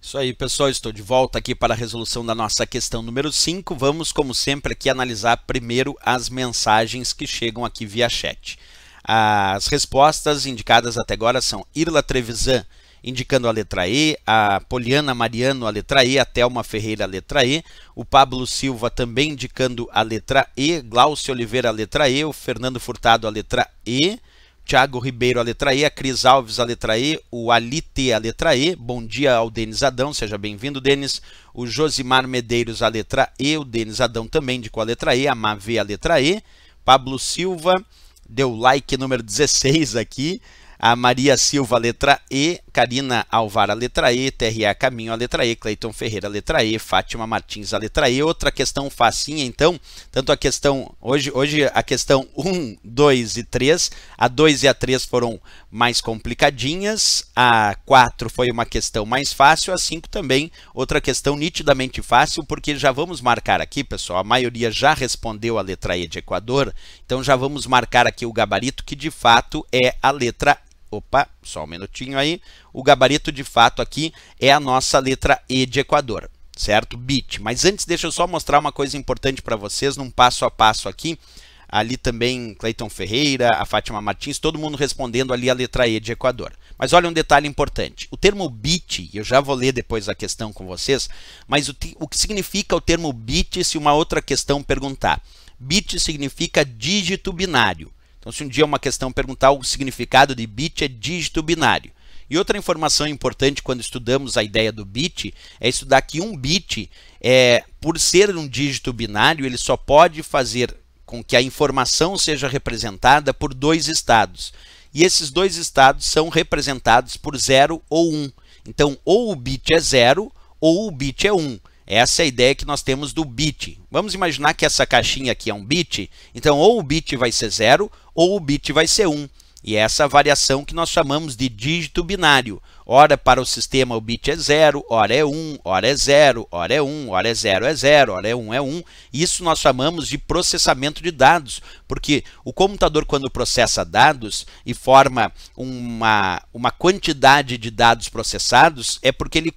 Isso aí, pessoal, estou de volta aqui para a resolução da nossa questão número 5. Vamos, como sempre, aqui analisar primeiro as mensagens que chegam aqui via chat. As respostas indicadas até agora são Irla Trevisan, indicando a letra E, a Poliana Mariano a letra E, a Thelma Ferreira a letra E, o Pablo Silva também indicando a letra E, Glaucio Oliveira a letra E, o Fernando Furtado a letra E, Thiago Ribeiro, a letra E, a Cris Alves, a letra E, o Alite, a letra E. Bom dia ao Denis Adão, seja bem-vindo, Denis. O Josimar Medeiros, a letra E, o Denis Adão também indicou a letra E, a Mavê, a letra E. Pablo Silva, deu like número 16 aqui. A Maria Silva, a letra E, Karina Alvar, a letra E, TRA Caminho, a letra E, Cleiton Ferreira, a letra E, Fátima Martins, a letra E. Outra questão facinha, então, tanto a questão, hoje a questão 1, 2 e 3, a 2 e a 3 foram mais complicadinhas, a 4 foi uma questão mais fácil, a 5 também, outra questão nitidamente fácil, porque já vamos marcar aqui, pessoal, a maioria já respondeu a letra E de Equador, então já vamos marcar aqui o gabarito, que de fato é a letra E. Opa, só um minutinho aí. O gabarito de fato aqui é a nossa letra E de Equador, certo? Bit. Mas antes deixa eu só mostrar uma coisa importante para vocês num passo a passo aqui. Ali também Cleiton Ferreira, a Fátima Martins, todo mundo respondendo ali a letra E de Equador. Mas olha um detalhe importante. O termo bit, eu já vou ler depois a questão com vocês, mas o que significa o termo bit se uma outra questão perguntar? Bit significa dígito binário. Então, se um dia uma questão perguntar o significado de bit, é dígito binário. E outra informação importante quando estudamos a ideia do bit é estudar que um bit, por ser um dígito binário, ele só pode fazer com que a informação seja representada por dois estados. E esses dois estados são representados por 0 ou 1. Então, ou o bit é 0 ou o bit é 1. Essa é a ideia que nós temos do bit. Vamos imaginar que essa caixinha aqui é um bit, então ou o bit vai ser 0 ou o bit vai ser 1. E é essa variação que nós chamamos de dígito binário. Ora para o sistema o bit é 0, ora é 1, ora é 0, ora é 1, ora é 0 é 0, ora é 1 é 1. Isso nós chamamos de processamento de dados, porque o computador quando processa dados e forma uma quantidade de dados processados, é porque ele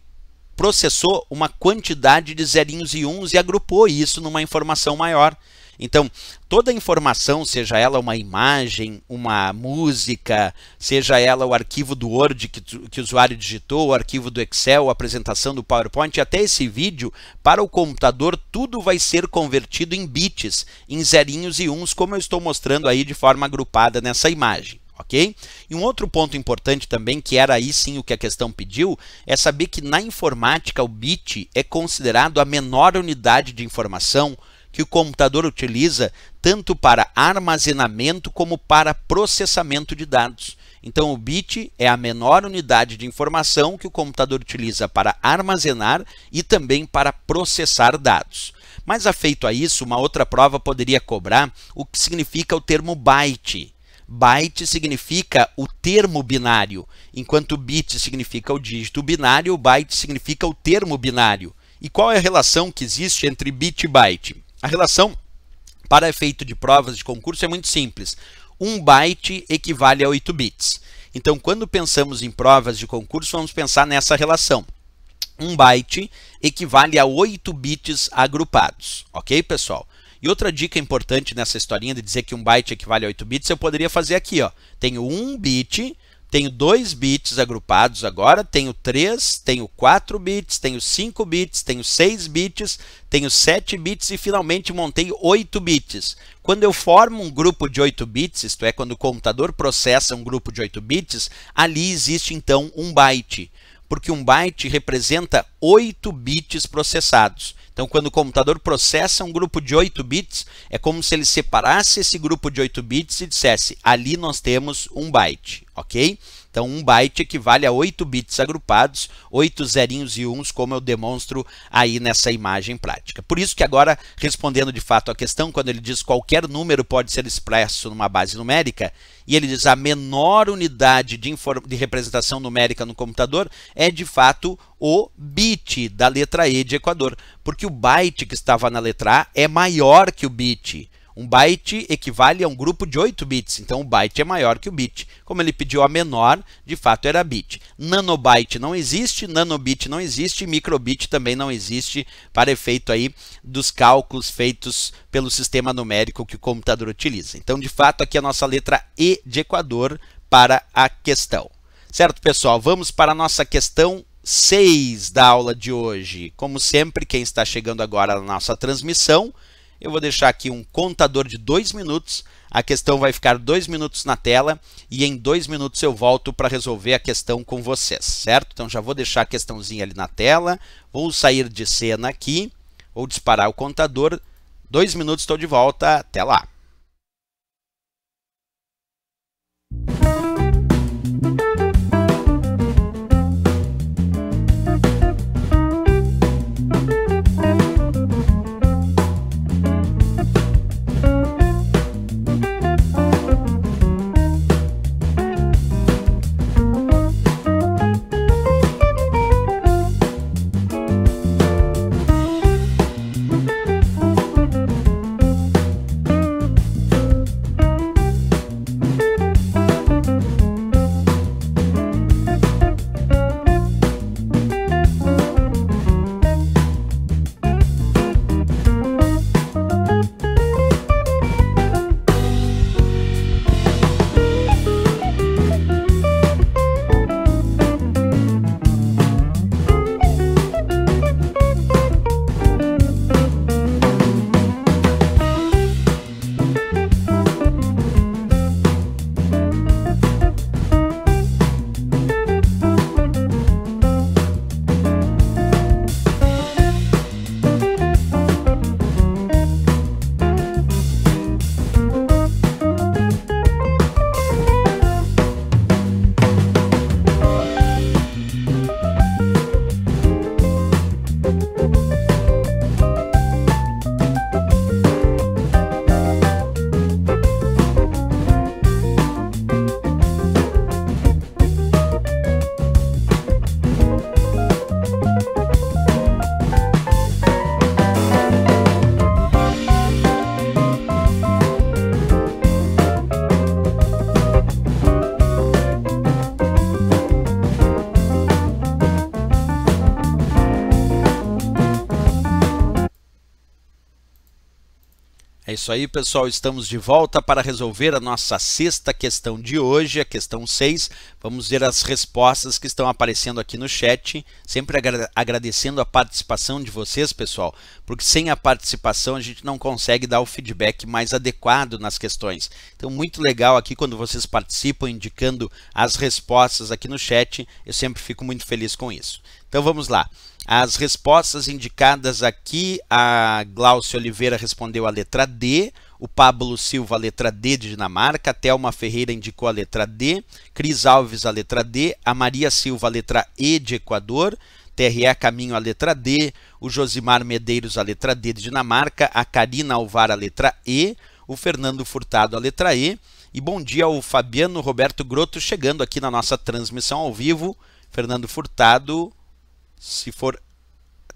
processou uma quantidade de zerinhos e uns e agrupou isso numa informação maior. Então, toda informação, seja ela uma imagem, uma música, seja ela o arquivo do Word que o usuário digitou, o arquivo do Excel, a apresentação do PowerPoint, até esse vídeo, para o computador, tudo vai ser convertido em bits, em zerinhos e uns, como eu estou mostrando aí de forma agrupada nessa imagem. Ok? E um outro ponto importante também, que era aí sim o que a questão pediu, é saber que na informática o bit é considerado a menor unidade de informação que o computador utiliza tanto para armazenamento como para processamento de dados. Então o bit é a menor unidade de informação que o computador utiliza para armazenar e também para processar dados. Mas afeito a isso, uma outra prova poderia cobrar o que significa o termo byte. Byte significa o termo binário, enquanto bit significa o dígito binário, o byte significa o termo binário. E qual é a relação que existe entre bit e byte? A relação para efeito de provas de concurso é muito simples. 1 byte equivale a 8 bits. Então, quando pensamos em provas de concurso, vamos pensar nessa relação. 1 byte equivale a 8 bits agrupados. Ok, pessoal? E outra dica importante nessa historinha de dizer que 1 byte equivale a 8 bits, eu poderia fazer aqui, ó. Tenho 1 bit, tenho 2 bits agrupados agora, tenho 3, tenho 4 bits, tenho 5 bits, tenho 6 bits, tenho 7 bits e finalmente montei 8 bits. Quando eu formo um grupo de 8 bits, isto é, quando o computador processa um grupo de 8 bits, ali existe então 1 byte. Porque 1 byte representa 8 bits processados. Então, quando o computador processa um grupo de 8 bits, é como se ele separasse esse grupo de 8 bits e dissesse, ali nós temos 1 byte, ok? Então, 1 byte equivale a 8 bits agrupados, 8 zerinhos e uns, como eu demonstro aí nessa imagem prática. Por isso que agora, respondendo de fato a questão, quando ele diz qualquer número pode ser expresso numa base numérica, e ele diz a menor unidade de representação numérica no computador é de fato o bit da letra E de Equador, porque o byte que estava na letra A é maior que o bit. 1 byte equivale a um grupo de 8 bits, então o byte é maior que o bit. Como ele pediu a menor, de fato era bit. Nanobyte não existe, nanobit não existe, microbit também não existe para efeito aí dos cálculos feitos pelo sistema numérico que o computador utiliza. Então, de fato, aqui a nossa letra E de Equador para a questão. Certo, pessoal? Vamos para a nossa questão 6 da aula de hoje. Como sempre, quem está chegando agora na nossa transmissão, eu vou deixar aqui um contador de 2 minutos a questão vai ficar 2 minutos na tela e em 2 minutos eu volto para resolver a questão com vocês, certo? Então já vou deixar a questãozinha ali na tela, vou sair de cena aqui, vou disparar o contador, 2 minutos estou de volta, até lá! É isso aí, pessoal, estamos de volta para resolver a nossa sexta questão de hoje, a questão 6. Vamos ver as respostas que estão aparecendo aqui no chat, sempre agradecendo a participação de vocês, pessoal, porque sem a participação a gente não consegue dar o feedback mais adequado nas questões. Então, muito legal aqui quando vocês participam, indicando as respostas aqui no chat, eu sempre fico muito feliz com isso. Então, vamos lá. As respostas indicadas aqui, a Glaucia Oliveira respondeu a letra D, o Pablo Silva a letra D de Dinamarca, a Thelma Ferreira indicou a letra D, Cris Alves a letra D, a Maria Silva a letra E de Equador, TRE Caminho a letra D, o Josimar Medeiros a letra D de Dinamarca, a Karina Alvar a letra E, o Fernando Furtado a letra E, e bom dia ao Fabiano Roberto Grotto chegando aqui na nossa transmissão ao vivo, Fernando Furtado, se for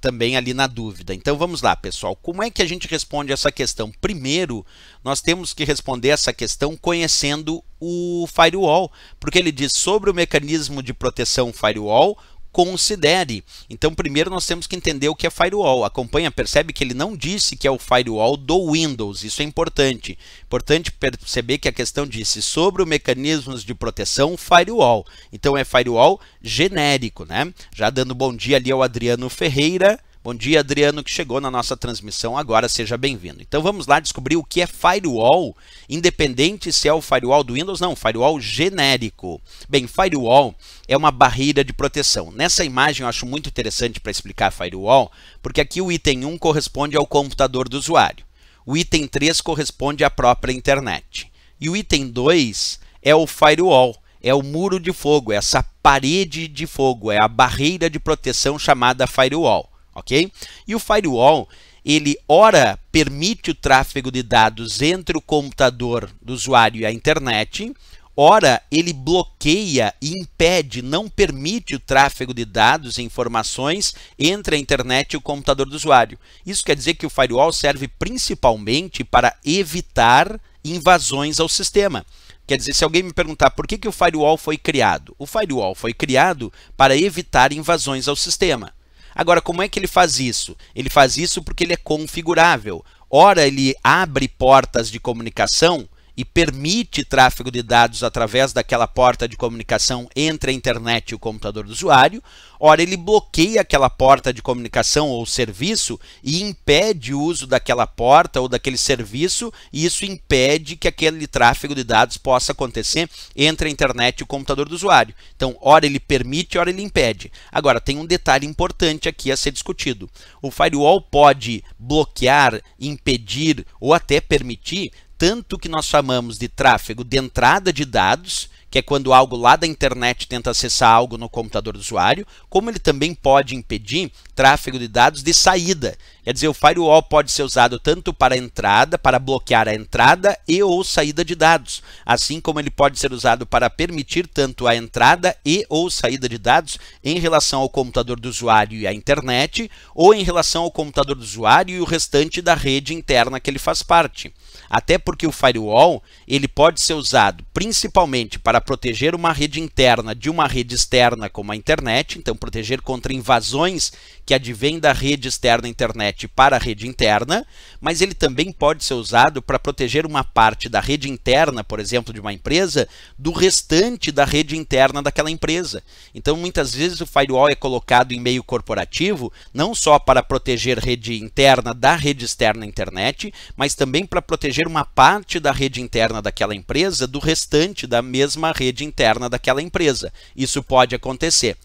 também ali na dúvida. Então vamos lá, pessoal. Como é que a gente responde essa questão? Primeiro, nós temos que responder essa questão conhecendo o firewall, porque ele diz sobre o mecanismo de proteção firewall, considere. Então, primeiro nós temos que entender o que é firewall. Acompanha, percebe que ele não disse que é o firewall do Windows. Isso é importante. Importante perceber que a questão disse sobre o mecanismo de proteção firewall. Então, é firewall genérico, né? Já dando bom dia ali ao Adriano Ferreira. Bom dia, Adriano, que chegou na nossa transmissão agora, seja bem-vindo. Então vamos lá descobrir o que é firewall, independente se é o firewall do Windows, não, firewall genérico. Bem, firewall é uma barreira de proteção. Nessa imagem eu acho muito interessante para explicar firewall, porque aqui o item 1 corresponde ao computador do usuário, o item 3 corresponde à própria internet, e o item 2 é o firewall. É o muro de fogo, é essa parede de fogo, é a barreira de proteção chamada firewall. Ok? E o firewall, ele ora permite o tráfego de dados entre o computador do usuário e a internet, ora ele bloqueia e impede, não permite o tráfego de dados e informações entre a internet e o computador do usuário. Isso quer dizer que o firewall serve principalmente para evitar invasões ao sistema. Quer dizer, se alguém me perguntar por que o firewall foi criado? O firewall foi criado para evitar invasões ao sistema. Agora, como é que ele faz isso? Ele faz isso porque ele é configurável. Ora, ele abre portas de comunicação e permite tráfego de dados através daquela porta de comunicação entre a internet e o computador do usuário, ora ele bloqueia aquela porta de comunicação ou serviço e impede o uso daquela porta ou daquele serviço, e isso impede que aquele tráfego de dados possa acontecer entre a internet e o computador do usuário. Então, ora ele permite, ora ele impede. Agora, tem um detalhe importante aqui a ser discutido. O firewall pode bloquear, impedir ou até permitir tanto que nós chamamos de tráfego de entrada de dados, que é quando algo lá da internet tenta acessar algo no computador do usuário, como ele também pode impedir tráfego de dados de saída. Quer dizer, o firewall pode ser usado tanto para entrada, para bloquear a entrada e ou saída de dados, assim como ele pode ser usado para permitir tanto a entrada e ou saída de dados em relação ao computador do usuário e à internet, ou em relação ao computador do usuário e o restante da rede interna que ele faz parte. Até porque o firewall ele pode ser usado principalmente para proteger uma rede interna de uma rede externa como a internet, então proteger contra invasões que advêm da rede externa internet para a rede interna, mas ele também pode ser usado para proteger uma parte da rede interna, por exemplo, de uma empresa, do restante da rede interna daquela empresa. Então, muitas vezes o firewall é colocado em meio corporativo, não só para proteger rede interna da rede externa internet, mas também para proteger uma parte da rede interna daquela empresa do restante da mesma rede interna daquela empresa. Isso pode acontecer.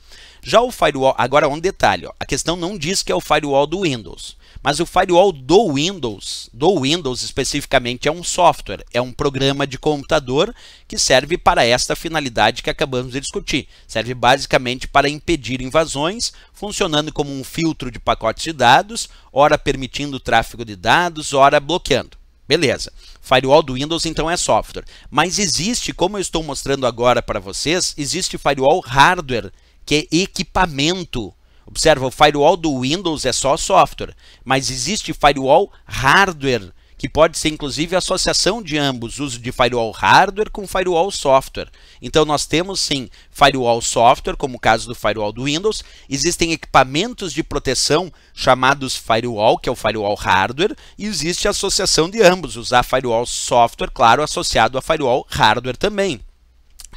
Já o firewall, agora um detalhe, ó, a questão não diz que é o firewall do Windows, mas o firewall do Windows especificamente é um software, é um programa de computador que serve para esta finalidade que acabamos de discutir. Serve basicamente para impedir invasões, funcionando como um filtro de pacotes de dados, ora permitindo o tráfego de dados, ora bloqueando. Beleza. Firewall do Windows então é software, mas existe, como eu estou mostrando agora para vocês, existe firewall hardware, que é equipamento. Observa, o firewall do Windows é só software, mas existe firewall hardware, que pode ser inclusive a associação de ambos, uso de firewall hardware com firewall software. Então nós temos sim firewall software, como o caso do firewall do Windows, existem equipamentos de proteção chamados firewall, que é o firewall hardware, e existe a associação de ambos, usar firewall software, claro, associado a firewall hardware também.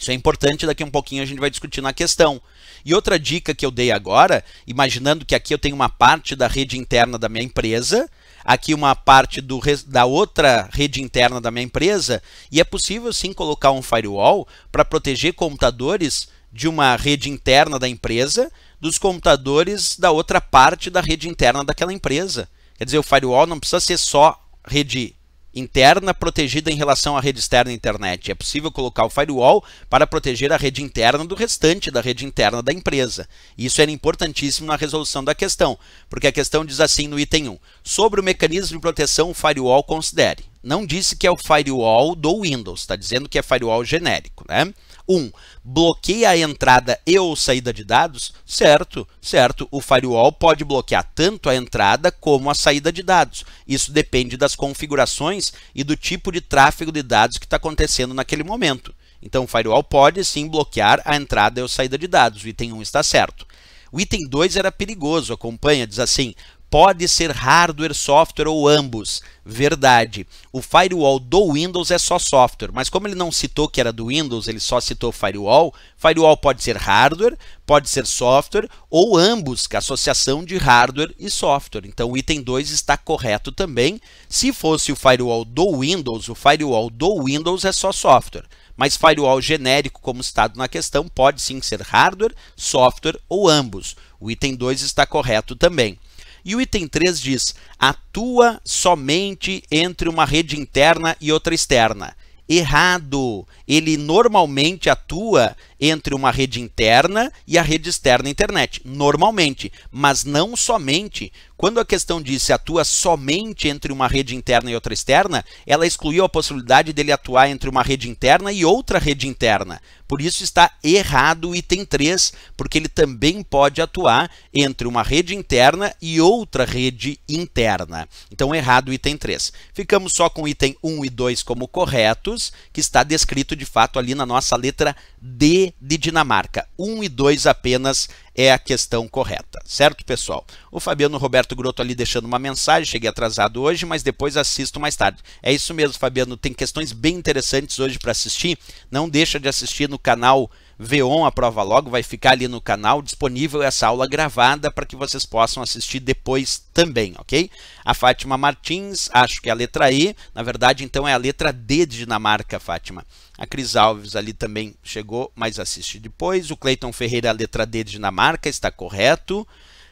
Isso é importante, daqui a um pouquinho a gente vai discutir na questão. E outra dica que eu dei agora, imaginando que aqui eu tenho uma parte da rede interna da minha empresa, aqui uma parte da outra rede interna da minha empresa, e é possível sim colocar um firewall para proteger computadores de uma rede interna da empresa dos computadores da outra parte da rede interna daquela empresa. Quer dizer, o firewall não precisa ser só rede interna protegida em relação à rede externa da internet. É possível colocar o firewall para proteger a rede interna do restante da rede interna da empresa. Isso era importantíssimo na resolução da questão, porque a questão diz assim no item 1. Sobre o mecanismo de proteção, o firewall considere. Não disse que é o firewall do Windows, está dizendo que é firewall genérico, né? 1. Bloqueia a entrada e ou saída de dados? Certo, certo. O firewall pode bloquear tanto a entrada como a saída de dados. Isso depende das configurações e do tipo de tráfego de dados que está acontecendo naquele momento. Então, o firewall pode sim bloquear a entrada e ou saída de dados. O item 1 está certo. O item 2 era perigoso, acompanha, diz assim: pode ser hardware, software ou ambos. Verdade. O firewall do Windows é só software, mas como ele não citou que era do Windows, ele só citou firewall. Firewall pode ser hardware, pode ser software ou ambos, que é a associação de hardware e software. Então o item 2 está correto também. Se fosse o firewall do Windows é só software. Mas firewall genérico, como citado na questão, pode sim ser hardware, software ou ambos. O item 2 está correto também. E o item 3 diz: atua somente entre uma rede interna e outra externa. Errado! Ele normalmente atua entre uma rede interna e a rede externa internet. Normalmente, mas não somente. Quando a questão diz se atua somente entre uma rede interna e outra externa, ela excluiu a possibilidade dele atuar entre uma rede interna e outra rede interna. Por isso está errado o item 3, porque ele também pode atuar entre uma rede interna e outra rede interna. Então, errado o item 3. Ficamos só com o item 1 e 2 como corretos, que está descrito de fato ali na nossa letra D de Dinamarca. 1 e 2 apenas é a questão correta, certo, pessoal? O Fabiano Roberto Grotto ali deixando uma mensagem, cheguei atrasado hoje, mas depois assisto mais tarde. É isso mesmo, Fabiano, tem questões bem interessantes hoje para assistir, não deixa de assistir no canal V-On, a prova logo, vai ficar ali no canal disponível essa aula gravada para que vocês possam assistir depois também, ok? A Fátima Martins, acho que é a letra E, na verdade então é a letra D de Dinamarca, Fátima. A Cris Alves ali também chegou, mas assiste depois. O Cleiton Ferreira, a letra D de Dinamarca, está correto.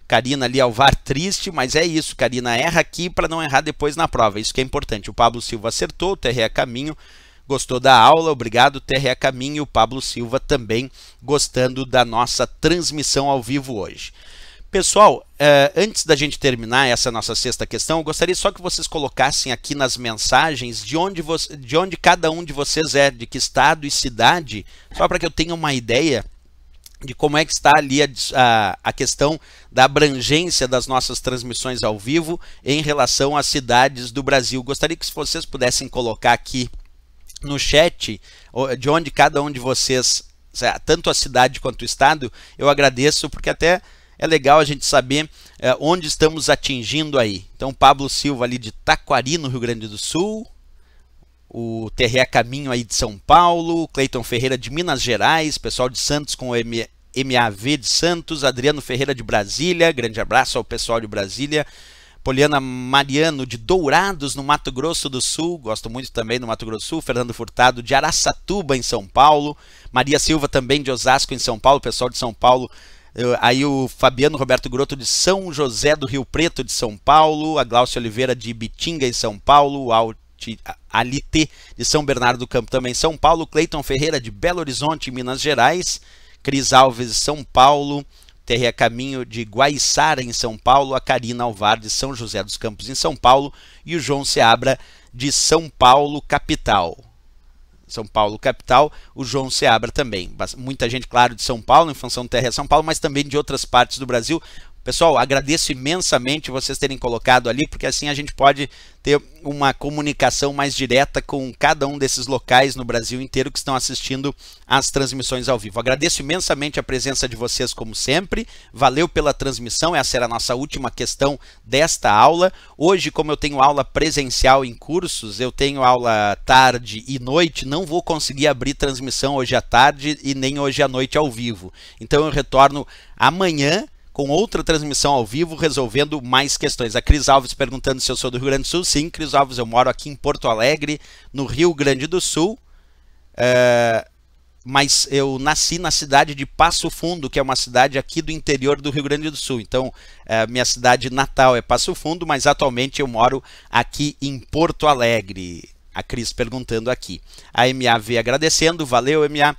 Karina ali, Alvar, triste, mas é isso, Karina, erra aqui para não errar depois na prova, isso que é importante. O Pablo Silva acertou, o TRE Caminho gostou da aula, obrigado, TRE Caminho. O Pablo Silva também gostando da nossa transmissão ao vivo hoje. Pessoal, antes da gente terminar essa nossa sexta questão, eu gostaria só que vocês colocassem aqui nas mensagens de onde cada um de vocês é, de que estado e cidade, só para que eu tenha uma ideia de como é que está ali a questão da abrangência das nossas transmissões ao vivo em relação às cidades do Brasil. Gostaria que vocês pudessem colocar aqui no chat de onde cada um de vocês, tanto a cidade quanto o estado, eu agradeço, porque até é legal a gente saber onde estamos atingindo aí. Então, Pablo Silva ali de Taquari, no Rio Grande do Sul, o TRE Caminho aí de São Paulo, Cleiton Ferreira de Minas Gerais, pessoal de Santos com o MAV de Santos, Adriano Ferreira de Brasília, grande abraço ao pessoal de Brasília, Poliana Mariano de Dourados, no Mato Grosso do Sul, gosto muito também do Mato Grosso do Sul, Fernando Furtado de Araçatuba, em São Paulo, Maria Silva também de Osasco, em São Paulo, pessoal de São Paulo, aí o Fabiano Roberto Grotto de São José do Rio Preto, de São Paulo, a Glaucia Oliveira de Ibitinga, em São Paulo, o Alite de São Bernardo do Campo, também em São Paulo, Cleiton Ferreira de Belo Horizonte, Minas Gerais, Cris Alves de São Paulo, TRE Caminho de Guaiçara, em São Paulo, a Karina Alvar de São José dos Campos, em São Paulo, e o João Seabra de São Paulo, capital. São Paulo, capital, o João Seabra também. Muita gente, claro, de São Paulo, em função do TRE São Paulo, mas também de outras partes do Brasil. Pessoal, agradeço imensamente vocês terem colocado ali, porque assim a gente pode ter uma comunicação mais direta com cada um desses locais no Brasil inteiro que estão assistindo às transmissões ao vivo. Agradeço imensamente a presença de vocês, como sempre. Valeu pela transmissão, essa era a nossa última questão desta aula. Hoje, como eu tenho aula presencial em cursos, eu tenho aula tarde e noite, não vou conseguir abrir transmissão hoje à tarde e nem hoje à noite ao vivo. Então eu retorno amanhã com outra transmissão ao vivo, resolvendo mais questões. A Cris Alves perguntando se eu sou do Rio Grande do Sul. Sim, Cris Alves, eu moro aqui em Porto Alegre, no Rio Grande do Sul, mas eu nasci na cidade de Passo Fundo, que é uma cidade aqui do interior do Rio Grande do Sul. Então, minha cidade natal é Passo Fundo, mas atualmente eu moro aqui em Porto Alegre. A Cris perguntando aqui. A MAV agradecendo, valeu, MA.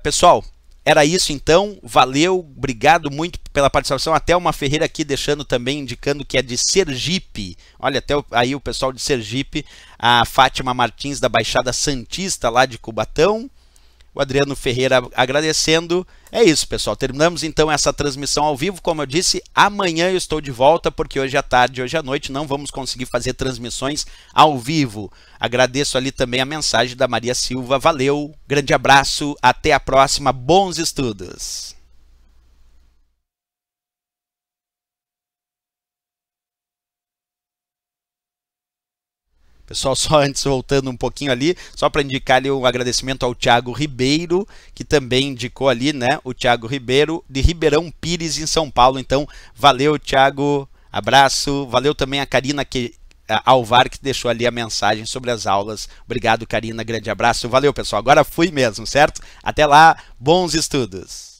Pessoal, era isso então, valeu, obrigado muito pela participação. Até uma Ferreira aqui deixando também, indicando que é de Sergipe. Olha, até aí o pessoal de Sergipe, a Fátima Martins da Baixada Santista lá de Cubatão. O Adriano Ferreira agradecendo. É isso, pessoal. Terminamos então essa transmissão ao vivo. Como eu disse, amanhã eu estou de volta, porque hoje à tarde e hoje à noite não vamos conseguir fazer transmissões ao vivo. Agradeço ali também a mensagem da Maria Silva. Valeu, grande abraço, até a próxima, bons estudos! Pessoal, só antes, voltando um pouquinho ali, só para indicar ali um agradecimento ao Thiago Ribeiro, que também indicou ali, né, o Thiago Ribeiro, de Ribeirão Pires, em São Paulo. Então, valeu, Thiago, abraço, valeu também a Karina Alvar, que deixou ali a mensagem sobre as aulas. Obrigado, Karina, grande abraço, valeu, pessoal. Agora fui mesmo, certo? Até lá, bons estudos!